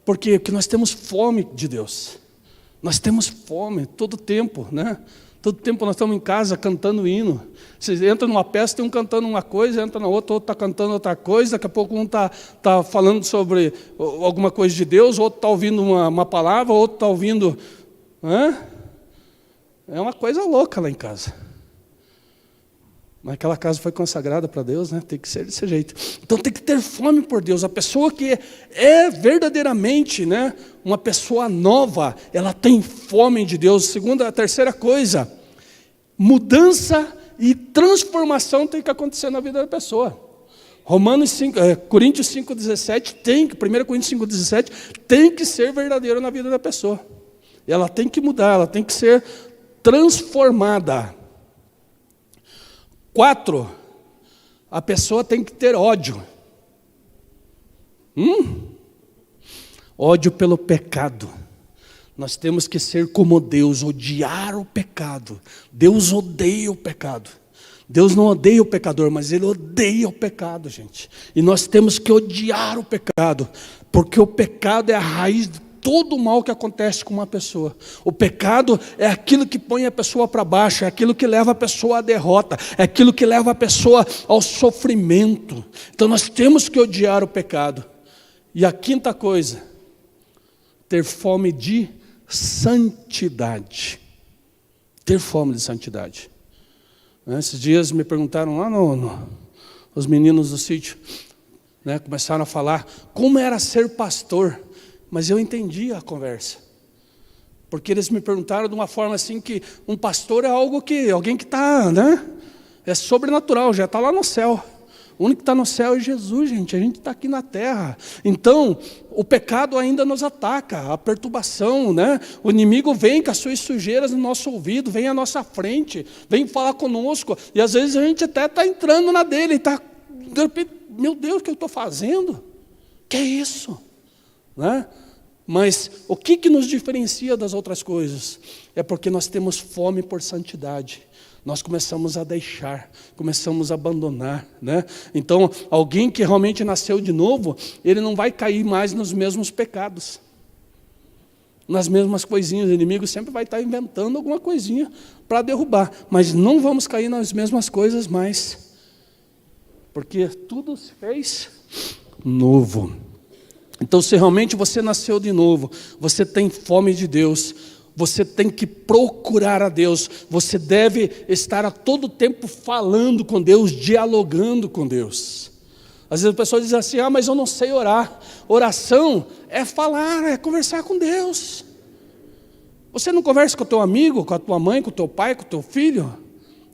Por quê? Porque nós temos fome de Deus. Nós temos fome todo tempo, né? Todo tempo nós estamos em casa cantando hino. Você entra numa peça, tem um cantando uma coisa, entra na outra, outro está cantando outra coisa, daqui a pouco um está falando sobre alguma coisa de Deus, outro está ouvindo uma palavra, outro está ouvindo... É uma coisa louca lá em casa. Mas aquela casa foi consagrada para Deus, né? Tem que ser desse jeito. Então tem que ter fome por Deus. A pessoa que é verdadeiramente, né, uma pessoa nova, ela tem fome de Deus. A terceira coisa, mudança e transformação tem que acontecer na vida da pessoa. Coríntios 5,17 1 Coríntios 5,17 tem que ser verdadeiro na vida da pessoa. Ela tem que mudar, ela tem que ser transformada. 4, a pessoa tem que ter ódio. Ódio pelo pecado. Nós temos que ser como Deus, odiar o pecado. Deus odeia o pecado. Deus não odeia o pecador, mas Ele odeia o pecado, gente. E nós temos que odiar o pecado, porque o pecado é a raiz de todo o mal que acontece com uma pessoa. O pecado é aquilo que põe a pessoa para baixo, é aquilo que leva a pessoa à derrota, é aquilo que leva a pessoa ao sofrimento. Então nós temos que odiar o pecado. E a 5ª coisa, ter fome de santidade. Ter fome de santidade. Esses dias me perguntaram lá os meninos do sítio, né, começaram a falar como era ser pastor. Mas eu entendi a conversa. Porque eles me perguntaram de uma forma assim que um pastor é alguém que está, né? É sobrenatural, já está lá no céu. O único que está no céu é Jesus, gente. A gente está aqui na terra. Então, o pecado ainda nos ataca, a perturbação, né? O inimigo vem com as suas sujeiras no nosso ouvido, vem à nossa frente, vem falar conosco. E às vezes a gente até está entrando na dele, está, de repente, meu Deus, o que eu estou fazendo? Que é isso? Né? Mas o que nos diferencia das outras coisas? É porque nós temos fome por santidade. Nós começamos a deixar, começamos a abandonar, né? Então, alguém que realmente nasceu de novo, ele não vai cair mais nos mesmos pecados, nas mesmas coisinhas. O inimigo sempre vai estar inventando alguma coisinha para derrubar, mas não vamos cair nas mesmas coisas mais, porque tudo se fez novo. Então, se realmente você nasceu de novo, você tem fome de Deus, você tem que procurar a Deus, você deve estar a todo tempo falando com Deus, dialogando com Deus. Às vezes a pessoa diz assim, mas eu não sei orar. Oração é falar, é conversar com Deus. Você não conversa com o teu amigo, com a tua mãe, com o teu pai, com o teu filho?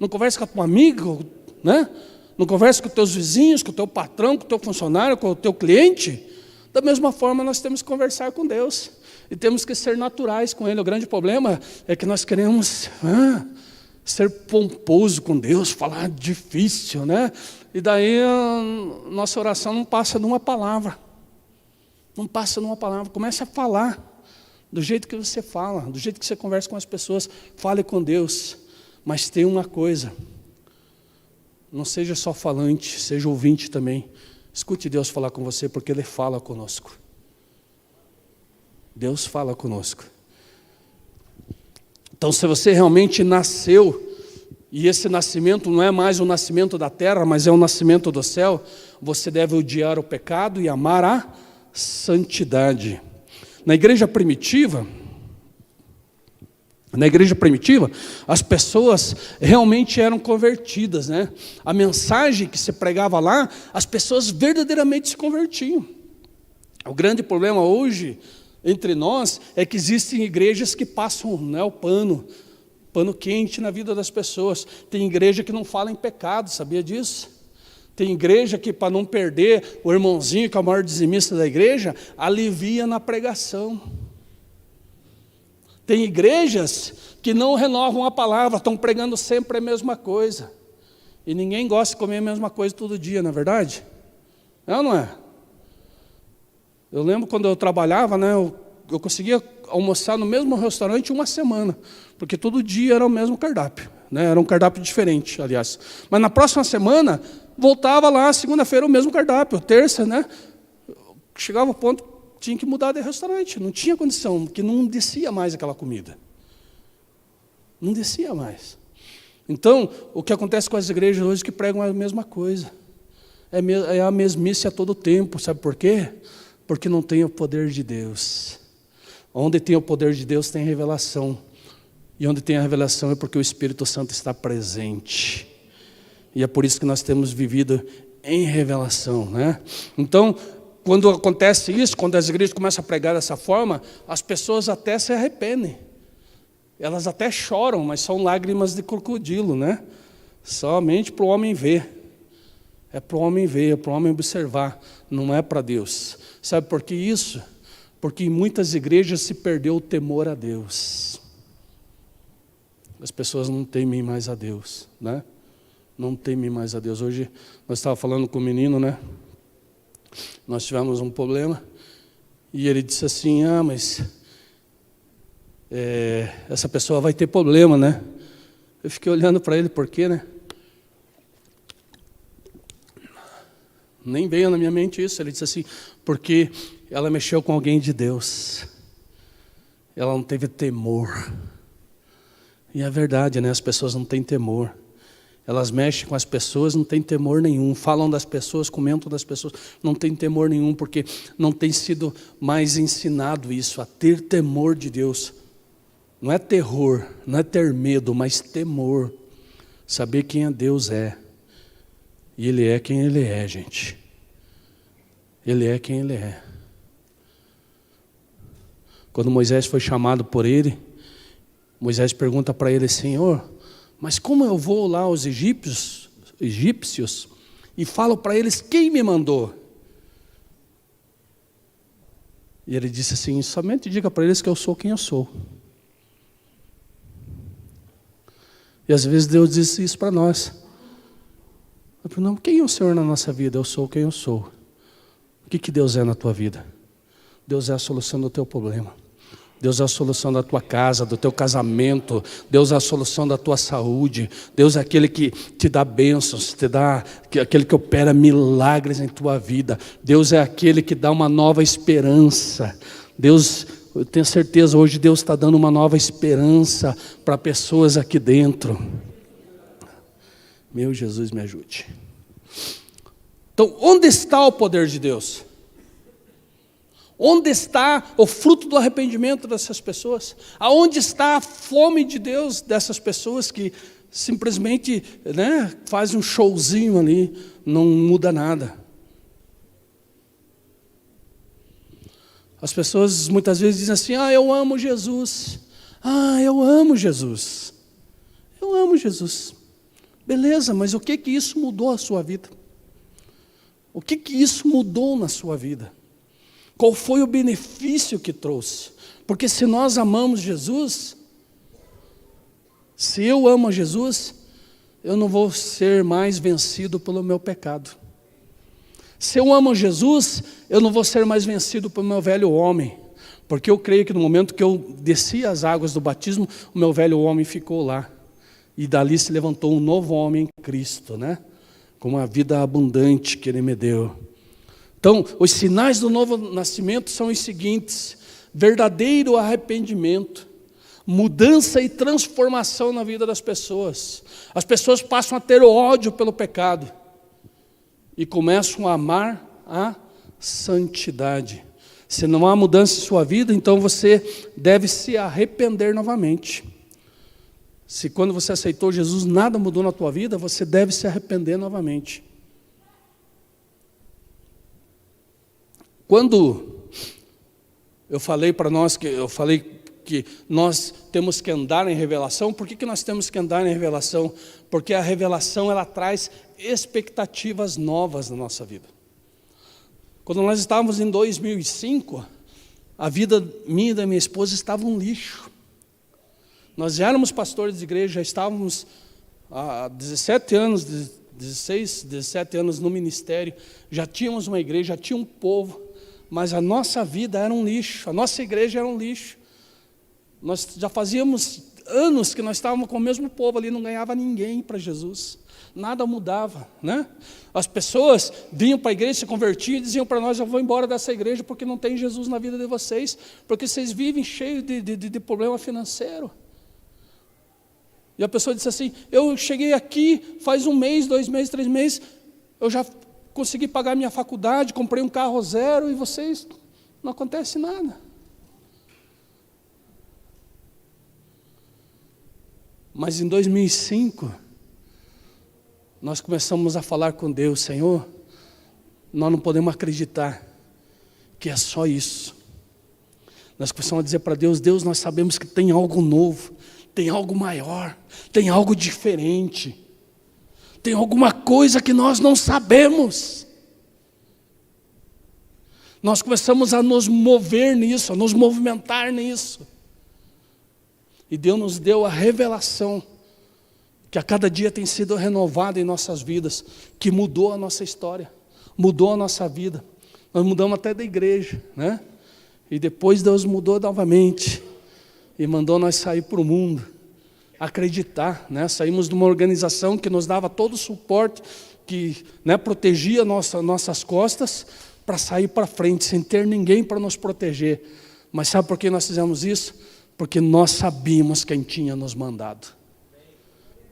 Não conversa com a tua amiga, né? Não conversa com os teus vizinhos, com o teu patrão, com o teu funcionário, com o teu cliente? Da mesma forma, nós temos que conversar com Deus. E temos que ser naturais com Ele. O grande problema é que nós queremos ser pomposo com Deus, falar difícil, né? E daí a nossa oração não passa de uma palavra. Não passa de uma palavra. Comece a falar do jeito que você fala, do jeito que você conversa com as pessoas. Fale com Deus. Mas tem uma coisa. Não seja só falante, seja ouvinte também. Escute Deus falar com você, porque Ele fala conosco. Deus fala conosco. Então, se você realmente nasceu, e esse nascimento não é mais o nascimento da terra, mas é o nascimento do céu, você deve odiar o pecado e amar a santidade. Na igreja primitiva, as pessoas realmente eram convertidas, né? A mensagem que se pregava lá, as pessoas verdadeiramente se convertiam. O grande problema hoje entre nós é que existem igrejas que passam, né, o pano quente na vida das pessoas. Tem igreja que não fala em pecado, sabia disso? Tem igreja que, para não perder o irmãozinho, que é o maior dizimista da igreja, alivia na pregação. Tem igrejas que não renovam a palavra, estão pregando sempre a mesma coisa. E ninguém gosta de comer a mesma coisa todo dia, não é verdade? É ou não é? Eu lembro quando eu trabalhava, né, eu conseguia almoçar no mesmo restaurante uma semana, porque todo dia era o mesmo cardápio. né? Era um cardápio diferente, aliás. Mas na próxima semana, voltava lá, segunda-feira, o mesmo cardápio, terça, né? Chegava ao ponto, tinha que mudar de restaurante, não tinha condição, porque não descia mais aquela comida. Não descia mais. Então, o que acontece com as igrejas hoje que pregam a mesma coisa. É a mesmice a todo tempo, sabe por quê? Porque não tem o poder de Deus. Onde tem o poder de Deus tem revelação. E onde tem a revelação é porque o Espírito Santo está presente. E é por isso que nós temos vivido em revelação, né? Então, quando acontece isso, quando as igrejas começam a pregar dessa forma, as pessoas até se arrependem. Elas até choram, mas são lágrimas de crocodilo, né? Somente para o homem ver. É para o homem ver, é para o homem observar, não é para Deus. Sabe por que isso? Porque em muitas igrejas se perdeu o temor a Deus. As pessoas não temem mais a Deus, né? Não temem mais a Deus. Hoje nós estávamos falando com o menino, né? Nós tivemos um problema e ele disse assim, mas essa pessoa vai ter problema, né? Eu fiquei olhando para ele, por quê, né? Nem veio na minha mente isso. Ele disse assim, porque ela mexeu com alguém de Deus. Ela não teve temor. E é verdade, né? As pessoas não têm temor. Elas mexem com as pessoas, não têm temor nenhum. Falam das pessoas, comentam das pessoas, não têm temor nenhum, porque não tem sido mais ensinado isso, a ter temor de Deus. Não é terror, não é ter medo, mas temor. Saber quem Deus é. E Ele é quem Ele é, gente. Ele é quem Ele é. Quando Moisés foi chamado por Ele, Moisés pergunta para ele, Senhor, mas como eu vou lá aos egípcios e falo para eles quem me mandou? E ele disse assim, somente diga para eles que eu sou quem eu sou. E às vezes Deus diz isso para nós. Não, quem é o Senhor na nossa vida? Eu sou quem eu sou. O que Deus é na tua vida? Deus é a solução do teu problema. Deus é a solução da tua casa, do teu casamento. Deus é a solução da tua saúde. Deus é aquele que te dá bênçãos, aquele que opera milagres em tua vida. Deus é aquele que dá uma nova esperança. Deus, eu tenho certeza, hoje Deus está dando uma nova esperança para pessoas aqui dentro. Meu Jesus, me ajude. Então, onde está o poder de Deus? Onde está o fruto do arrependimento dessas pessoas? Aonde está a fome de Deus dessas pessoas que simplesmente, né, fazem um showzinho ali, não muda nada? As pessoas muitas vezes dizem assim, eu amo Jesus. Eu amo Jesus. Eu amo Jesus. Beleza, mas o que isso mudou a sua vida? O que isso mudou na sua vida? Qual foi o benefício que trouxe? Porque se nós amamos Jesus, se eu amo Jesus, eu não vou ser mais vencido pelo meu pecado. Se eu amo Jesus, eu não vou ser mais vencido pelo meu velho homem. Porque eu creio que no momento que eu desci as águas do batismo, o meu velho homem ficou lá. E dali se levantou um novo homem em Cristo, né? Com uma vida abundante que Ele me deu. Então, os sinais do novo nascimento são os seguintes: verdadeiro arrependimento, mudança e transformação na vida das pessoas. As pessoas passam a ter ódio pelo pecado e começam a amar a santidade. Se não há mudança em sua vida, então você deve se arrepender novamente. Se quando você aceitou Jesus nada mudou na tua vida, você deve se arrepender novamente. Quando eu falei para nós que nós temos que andar em revelação, por que nós temos que andar em revelação? Porque a revelação ela traz expectativas novas na nossa vida. Quando nós estávamos em 2005, a vida minha e da minha esposa estava um lixo. Nós já éramos pastores de igreja, já estávamos há 17 anos, 16, 17 anos no ministério, já tínhamos uma igreja, já tinha um povo, mas a nossa vida era um lixo, a nossa igreja era um lixo. Nós já fazíamos anos que nós estávamos com o mesmo povo ali, não ganhava ninguém para Jesus. Nada mudava, né? As pessoas vinham para a igreja, se convertiam e diziam para nós: eu vou embora dessa igreja porque não tem Jesus na vida de vocês, porque vocês vivem cheios de problema financeiro. E a pessoa disse assim: eu cheguei aqui faz 1 mês, 2 meses, 3 meses, eu já consegui pagar minha faculdade, comprei um carro zero e vocês, não acontece nada. Mas em 2005, nós começamos a falar com Deus: Senhor, nós não podemos acreditar que é só isso. Nós começamos a dizer para Deus: Deus, nós sabemos que tem algo novo, tem algo maior, tem algo diferente, tem alguma coisa que nós não sabemos. Nós começamos a nos mover nisso, a nos movimentar nisso. E Deus nos deu a revelação, que a cada dia tem sido renovada em nossas vidas, que mudou a nossa história, mudou a nossa vida. Nós mudamos até da igreja, né? E depois Deus mudou novamente e mandou nós sair para o mundo, acreditar, né? Saímos de uma organização que nos dava todo o suporte, que, né, protegia nossas costas, para sair para frente, sem ter ninguém para nos proteger. Mas sabe por que nós fizemos isso? Porque nós sabíamos quem tinha nos mandado.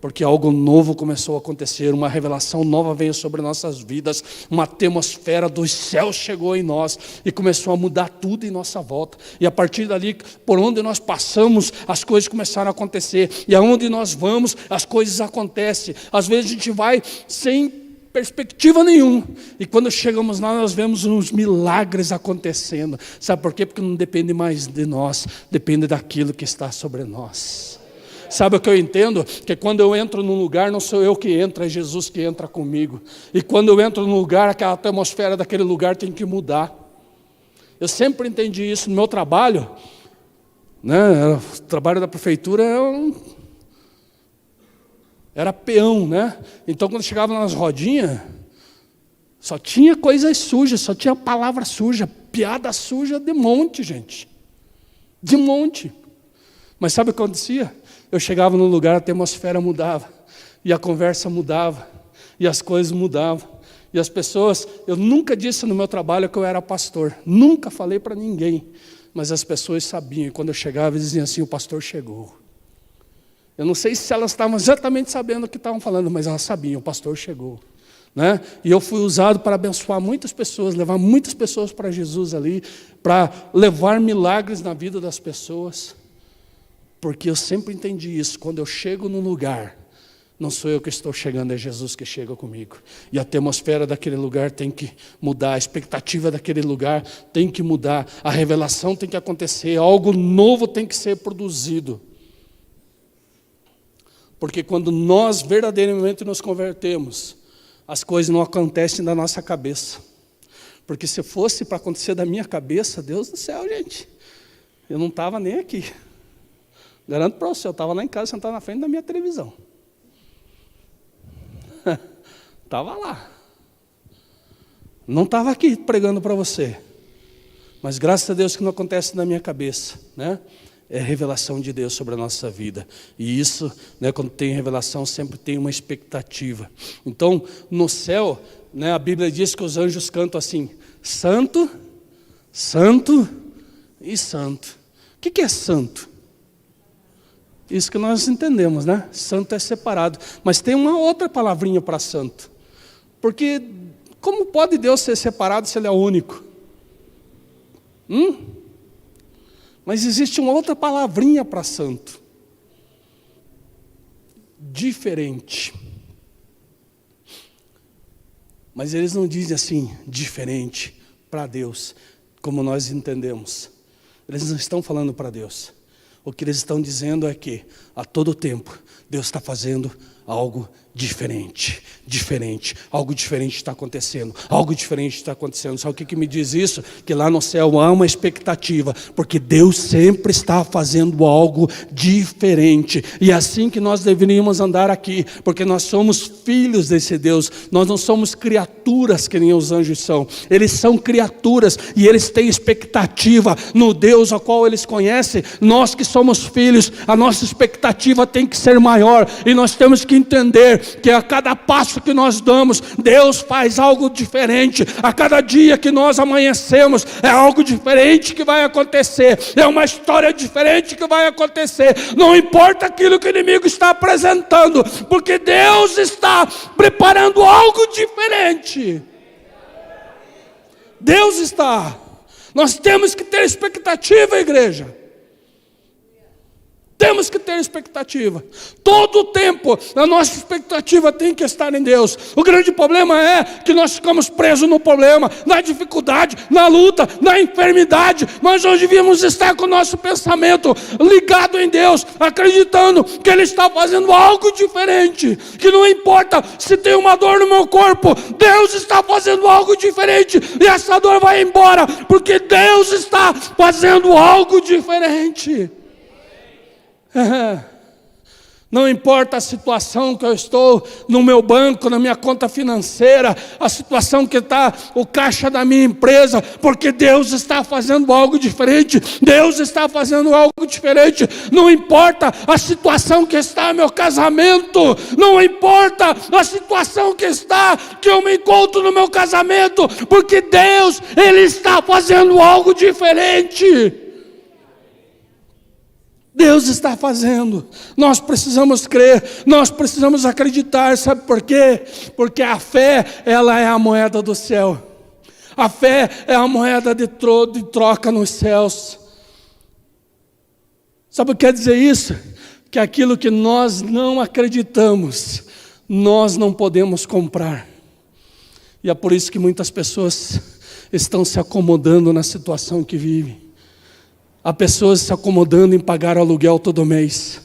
Porque algo novo começou a acontecer, uma revelação nova veio sobre nossas vidas, uma atmosfera dos céus chegou em nós e começou a mudar tudo em nossa volta. E a partir dali, por onde nós passamos, as coisas começaram a acontecer. E aonde nós vamos, as coisas acontecem. Às vezes a gente vai sem perspectiva nenhuma. E quando chegamos lá, nós vemos uns milagres acontecendo. Sabe por quê? Porque não depende mais de nós, depende daquilo que está sobre nós. Sabe o que eu entendo? Que quando eu entro num lugar, não sou eu que entro, é Jesus que entra comigo. E quando eu entro num lugar, aquela atmosfera daquele lugar tem que mudar. Eu sempre entendi isso no meu trabalho, né? O trabalho da prefeitura era peão, né? Então quando chegava nas rodinhas, só tinha coisas sujas, só tinha palavra suja, piada suja de monte, gente. De monte. Mas sabe o que acontecia? Eu chegava num lugar, a atmosfera mudava, e a conversa mudava, e as coisas mudavam. E as pessoas, eu nunca disse no meu trabalho que eu era pastor, nunca falei para ninguém, mas as pessoas sabiam, e quando eu chegava, eles diziam assim: o pastor chegou. Eu não sei se elas estavam exatamente sabendo o que estavam falando, mas elas sabiam, o pastor chegou. Né? E eu fui usado para abençoar muitas pessoas, levar muitas pessoas para Jesus ali, para levar milagres na vida das pessoas. Porque eu sempre entendi isso, quando eu chego num lugar, não sou eu que estou chegando, é Jesus que chega comigo. E a atmosfera daquele lugar tem que mudar, a expectativa daquele lugar tem que mudar, a revelação tem que acontecer, algo novo tem que ser produzido. Porque quando nós verdadeiramente nos convertemos, as coisas não acontecem da nossa cabeça. Porque se fosse para acontecer da minha cabeça, Deus do céu, gente, eu não estava nem aqui. Garanto para você, eu estava lá em casa, sentado na frente da minha televisão. Estava lá. Não estava aqui pregando para você. Mas graças a Deus que não acontece na minha cabeça, né? É revelação de Deus sobre a nossa vida. E isso, né, quando tem revelação, sempre tem uma expectativa. Então, no céu, né, a Bíblia diz que os anjos cantam assim: santo, santo e santo. O que é santo? Isso que nós entendemos, né? Santo é separado. Mas tem uma outra palavrinha para santo. Porque como pode Deus ser separado se Ele é único? Mas existe uma outra palavrinha para santo. Diferente. Mas eles não dizem assim, diferente para Deus, como nós entendemos. Eles não estão falando para Deus. O que eles estão dizendo é que, a todo tempo, Deus está fazendo algo diferente, algo diferente está acontecendo, algo diferente está acontecendo. Sabe o que me diz isso? Que lá no céu há uma expectativa, porque Deus sempre está fazendo algo diferente, e é assim que nós deveríamos andar aqui, porque nós somos filhos desse Deus, nós não somos criaturas que nem os anjos são, eles são criaturas, e eles têm expectativa no Deus ao qual eles conhecem. Nós que somos filhos, a nossa expectativa tem que ser maior, e nós temos que entender que a cada passo que nós damos, Deus faz algo diferente. A cada dia que nós amanhecemos, é algo diferente que vai acontecer, é uma história diferente que vai acontecer. Não importa aquilo que o inimigo está apresentando, porque Deus está preparando algo diferente. Deus está. Nós temos que ter expectativa, igreja. Temos que ter expectativa. Todo o tempo a nossa expectativa tem que estar em Deus. O grande problema é que nós ficamos presos no problema, na dificuldade, na luta, na enfermidade. Mas nós devíamos estar com o nosso pensamento ligado em Deus, acreditando que Ele está fazendo algo diferente, que não importa se tem uma dor no meu corpo, Deus está fazendo algo diferente, e essa dor vai embora, porque Deus está fazendo algo diferente. Não importa a situação que eu estou no meu banco, na minha conta financeira, a situação que está o caixa da minha empresa, porque Deus está fazendo algo diferente. Deus está fazendo algo diferente. Não importa a situação que está meu casamento, não importa a situação que eu me encontro no meu casamento, porque Deus, Ele está fazendo algo diferente. Deus está fazendo. Nós precisamos crer, nós precisamos acreditar. Sabe por quê? Porque a fé, ela é a moeda do céu. A fé é a moeda de troca nos céus. Sabe o que quer dizer isso? Que aquilo que nós não acreditamos, nós não podemos comprar. E é por isso que muitas pessoas estão se acomodando na situação que vivem. Há pessoas se acomodando em pagar aluguel todo mês.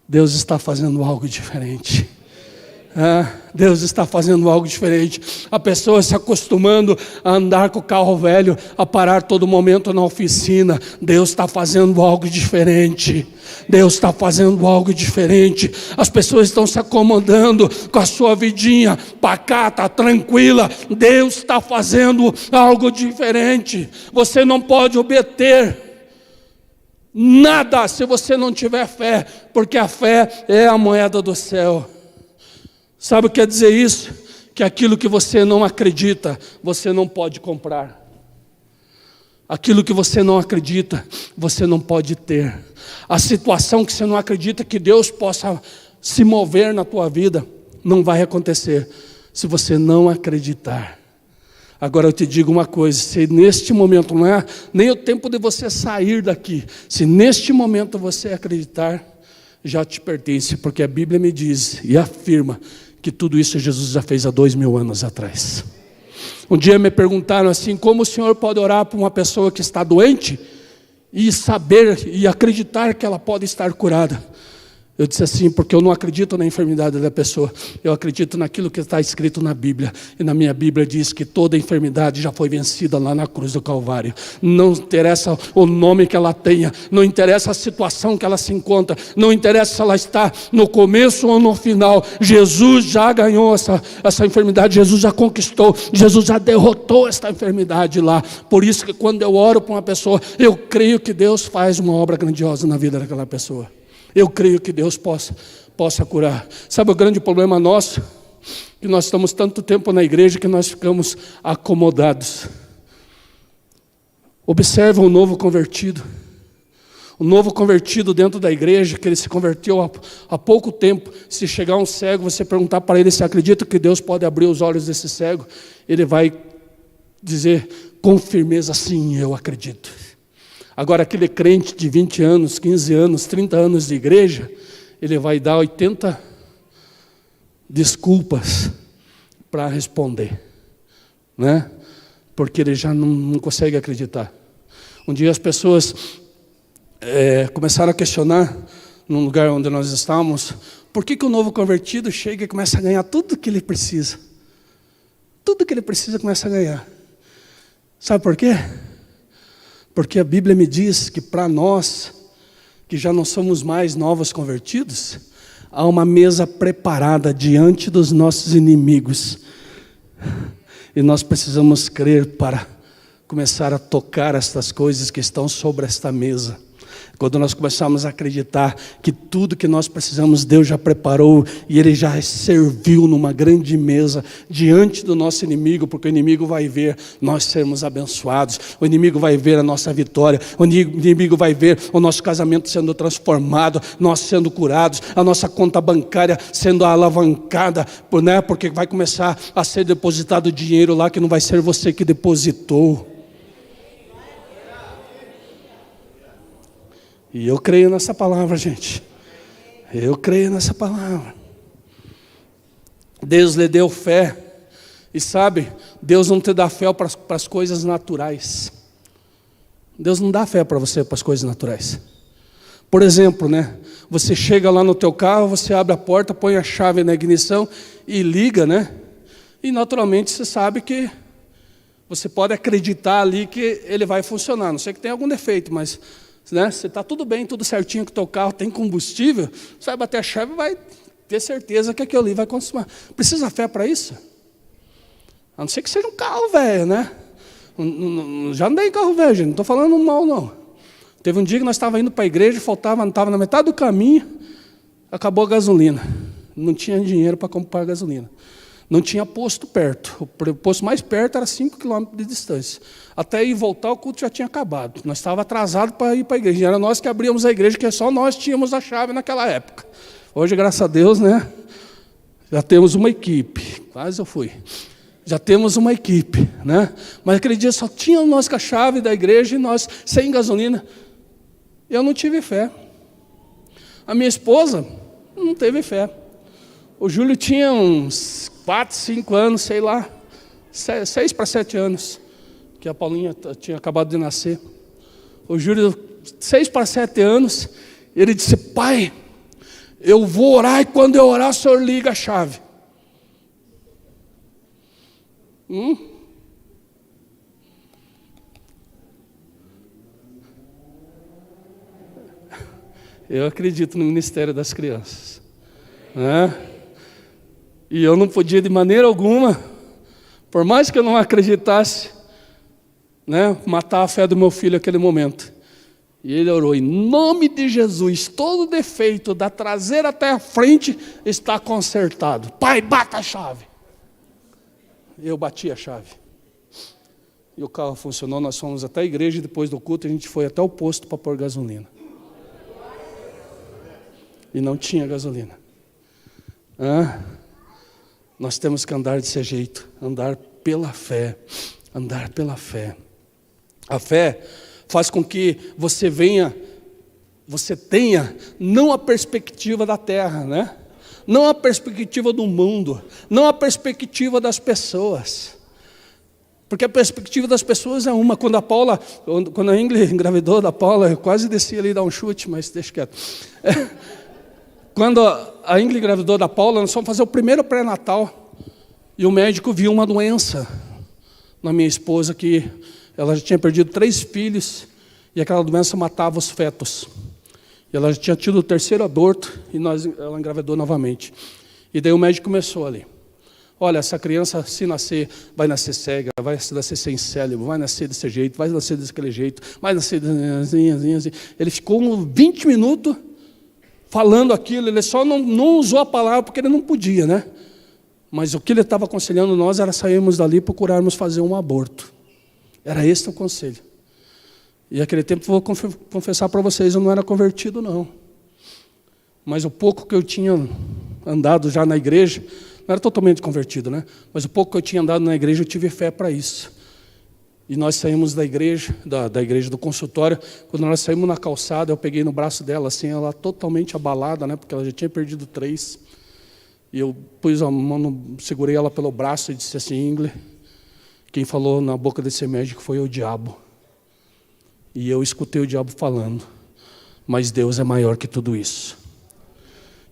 Deus está fazendo algo diferente. Deus está fazendo algo diferente. Há pessoas se acostumando a andar com o carro velho, a parar todo momento na oficina. Deus está fazendo algo diferente. Deus está fazendo algo diferente. As pessoas estão se acomodando com a sua vidinha pacata, tranquila. Deus está fazendo algo diferente. Você não pode obter nada se você não tiver fé, porque a fé é a moeda do céu. Sabe o que quer dizer isso? Que aquilo que você não acredita, você não pode comprar. Aquilo que você não acredita, você não pode ter. A situação que você não acredita que Deus possa se mover na tua vida, não vai acontecer se você não acreditar. Agora eu te digo uma coisa, se neste momento não é nem o tempo de você sair daqui, se neste momento você acreditar, já te pertence, porque a Bíblia me diz e afirma que tudo isso Jesus já fez há 2000 anos atrás. Um dia me perguntaram assim, como o senhor pode orar por uma pessoa que está doente e saber e acreditar que ela pode estar curada? Eu disse assim, porque eu não acredito na enfermidade da pessoa, eu acredito naquilo que está escrito na Bíblia. E na minha Bíblia diz que toda enfermidade já foi vencida lá na cruz do Calvário. Não interessa o nome que ela tenha, não interessa a situação que ela se encontra, não interessa se ela está no começo ou no final. Jesus já ganhou essa enfermidade, Jesus já conquistou, Jesus já derrotou essa enfermidade lá. Por isso que quando eu oro por uma pessoa, eu creio que Deus faz uma obra grandiosa na vida daquela pessoa. Eu creio que Deus possa curar. Sabe o grande problema nosso? Que nós estamos tanto tempo na igreja que nós ficamos acomodados. Observa o novo convertido. O novo convertido dentro da igreja, que ele se converteu há pouco tempo. Se chegar um cego, você perguntar para ele se acredita que Deus pode abrir os olhos desse cego, ele vai dizer com firmeza, sim, eu acredito. Agora aquele crente de 20 anos, 15 anos, 30 anos de igreja, ele vai dar 80 desculpas para responder, né? Porque ele já não consegue acreditar. Um dia as pessoas começaram a questionar, num lugar onde nós estávamos, Por que o novo convertido chega e começa a ganhar tudo que ele precisa? Tudo que ele precisa começa a ganhar. Sabe por quê? Porque a Bíblia me diz que para nós, que já não somos mais novos convertidos, há uma mesa preparada diante dos nossos inimigos. E nós precisamos crer para começar a tocar estas coisas que estão sobre esta mesa. Quando nós começarmos a acreditar que tudo que nós precisamos, Deus já preparou e Ele já serviu numa grande mesa diante do nosso inimigo, porque o inimigo vai ver nós sermos abençoados, o inimigo vai ver a nossa vitória, o inimigo vai ver o nosso casamento sendo transformado, nós sendo curados, a nossa conta bancária sendo alavancada, né? Porque vai começar a ser depositado dinheiro lá que não vai ser você que depositou. E eu creio nessa palavra, gente. Eu creio nessa palavra. Deus lhe deu fé. E sabe, Deus não te dá fé para as coisas naturais. Deus não dá fé para você para as coisas naturais. Por exemplo, né? Você chega lá no teu carro, você abre a porta, põe a chave na ignição e liga, né? E naturalmente você sabe que você pode acreditar ali que ele vai funcionar. Não sei que tem algum defeito, mas... né? Se está tudo bem, tudo certinho com o teu carro, tem combustível, você vai bater a chave e vai ter certeza que aquilo ali vai consumar. Precisa fé para isso? A não ser que seja um carro velho, né? Já andei em carro velho, gente, não estou falando mal, não. Teve um dia que nós estávamos indo para a igreja, estava na metade do caminho, acabou a gasolina. Não tinha dinheiro para comprar gasolina. Não tinha posto perto. O posto mais perto era 5 quilômetros de distância. Até ir voltar, o culto já tinha acabado. Nós estávamos atrasados para ir para a igreja. Era nós que abríamos a igreja, que só nós tínhamos a chave naquela época. Hoje, graças a Deus, né? Já temos uma equipe. Quase eu fui. Já temos uma equipe, né? Mas aquele dia só tinha nós com a chave da igreja e nós sem gasolina. Eu não tive fé. A minha esposa não teve fé. O Júlio tinha uns 4, 5 anos, sei lá, 6 para 7 anos, que a Paulinha tinha acabado de nascer. O Júlio, 6 para 7 anos, ele disse: pai, eu vou orar e quando eu orar o senhor liga a chave. Eu acredito no ministério das crianças, né? E eu não podia de maneira alguma, por mais que eu não acreditasse, né, matar a fé do meu filho naquele momento. E ele orou: em nome de Jesus, todo defeito da traseira até a frente está consertado. Pai, bata a chave. Eu bati a chave. E o carro funcionou, nós fomos até a igreja e depois do culto a gente foi até o posto para pôr gasolina. E não tinha gasolina. Nós temos que andar desse jeito, andar pela fé, andar pela fé. A fé faz com que você tenha não a perspectiva da terra, né? Não a perspectiva do mundo, não a perspectiva das pessoas. Porque a perspectiva das pessoas é uma. Quando a Ingrid engravidou da Paula, eu quase desci ali dar um chute, mas deixa quieto. Quando a Ingrid engravidou da Paula, nós fomos fazer o primeiro pré-natal e o médico viu uma doença na minha esposa, que ela já tinha perdido 3 filhos e aquela doença matava os fetos. E ela já tinha tido o 3º aborto e ela engravidou novamente. E daí o médico começou ali: olha, essa criança, se nascer, vai nascer cega, vai nascer sem cérebro, vai nascer desse jeito, vai nascer daquele jeito, vai nascer assim. Ele ficou 20 minutos falando aquilo. Ele só não usou a palavra porque ele não podia, né? Mas o que ele estava aconselhando nós era sairmos dali e procurarmos fazer um aborto. Era esse o conselho. E naquele tempo, vou confessar para vocês, eu não era convertido, não. Mas o pouco que eu tinha andado já na igreja, não era totalmente convertido, né? Mas o pouco que eu tinha andado na igreja, eu tive fé para isso. E nós saímos da igreja, da igreja do consultório. Quando nós saímos na calçada, eu peguei no braço dela, assim, ela totalmente abalada, né? Porque ela já tinha perdido 3. E eu pus a mão, segurei ela pelo braço e disse assim: Ingrid, quem falou na boca desse médico foi o diabo. E eu escutei o diabo falando: mas Deus é maior que tudo isso.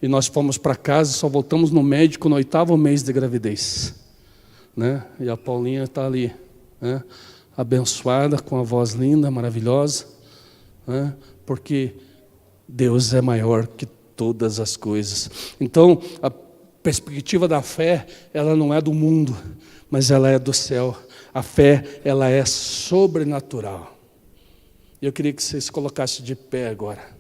E nós fomos para casa, só voltamos no médico no 8º mês de gravidez, né? E a Paulinha está ali, né? Abençoada, com a voz linda, maravilhosa, né? Porque Deus é maior que todas as coisas. Então, a perspectiva da fé, ela não é do mundo, mas ela é do céu. A fé, ela é sobrenatural. Eu queria que você se colocasse de pé agora.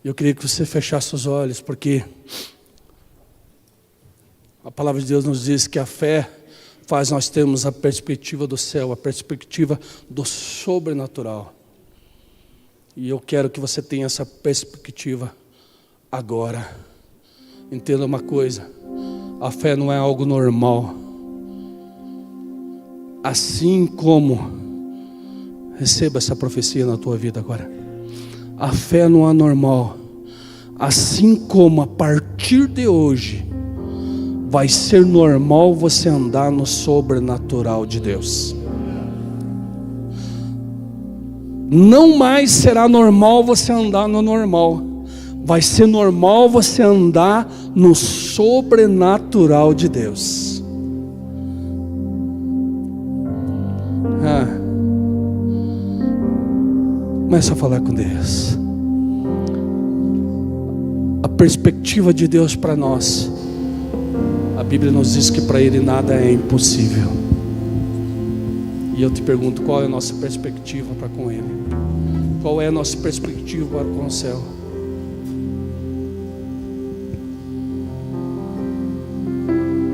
Eu queria que você fechasse os olhos, porque a palavra de Deus nos diz que a fé faz nós termos a perspectiva do céu, a perspectiva do sobrenatural. E eu quero que você tenha essa perspectiva agora. Entenda uma coisa, a fé não é algo normal. Assim como, receba essa profecia na tua vida agora. A fé não é normal. Assim como a partir de hoje vai ser normal você andar no sobrenatural de Deus. Não mais será normal você andar no normal. Vai ser normal você andar no sobrenatural de Deus. Começa a falar com Deus. A perspectiva de Deus para nós, a Bíblia nos diz que para Ele nada é impossível. E eu te pergunto, qual é a nossa perspectiva para com Ele? Qual é a nossa perspectiva para com o céu?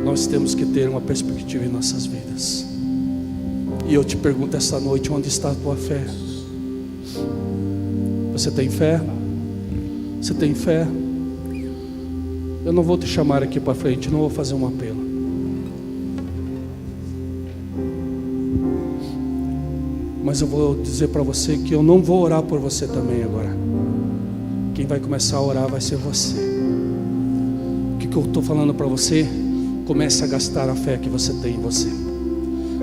Nós temos que ter uma perspectiva em nossas vidas. E eu te pergunto essa noite, onde está a tua fé? Você tem fé? Você tem fé? Eu não vou te chamar aqui para frente, não vou fazer um apelo. Mas eu vou dizer para você que eu não vou orar por você também agora. Quem vai começar a orar vai ser você. O que eu estou falando para você? Comece a gastar a fé que você tem em você.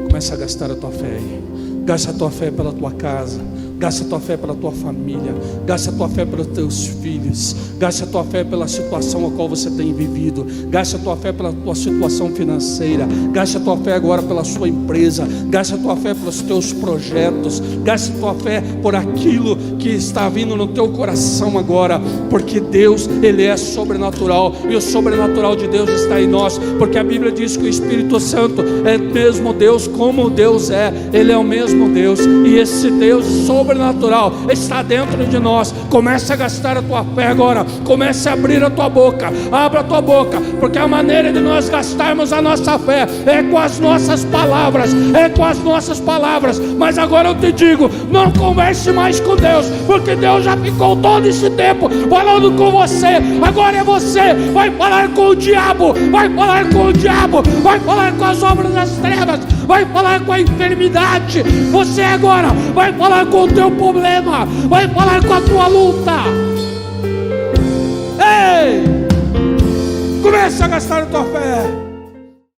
Comece a gastar a tua fé aí. Gasta a tua fé pela tua casa. Gasta a tua fé pela tua família. Gasta a tua fé pelos teus filhos. Gasta a tua fé pela situação a qual você tem vivido. Gasta a tua fé pela tua situação financeira. Gasta a tua fé agora pela sua empresa. Gasta a tua fé pelos teus projetos. Gasta a tua fé por aquilo que está vindo no teu coração agora. Porque Deus, Ele é sobrenatural. E o sobrenatural de Deus está em nós. Porque a Bíblia diz que o Espírito Santo é mesmo Deus como Deus é. Ele é o mesmo Deus. E esse Deus sobrenatural está dentro de nós. Comece a gastar a tua fé agora. Comece a abrir a tua boca. Abra a tua boca, porque a maneira de nós gastarmos a nossa fé é com as nossas palavras. É com as nossas palavras. Mas agora eu te digo, não converse mais com Deus, porque Deus já ficou todo esse tempo falando com você. Agora é você. Vai falar com o diabo. Vai falar com o diabo. Vai falar com as obras das trevas. Vai falar com a enfermidade. Você agora vai falar com o teu problema. Vai falar com a tua luta. Ei! Comece a gastar a tua fé.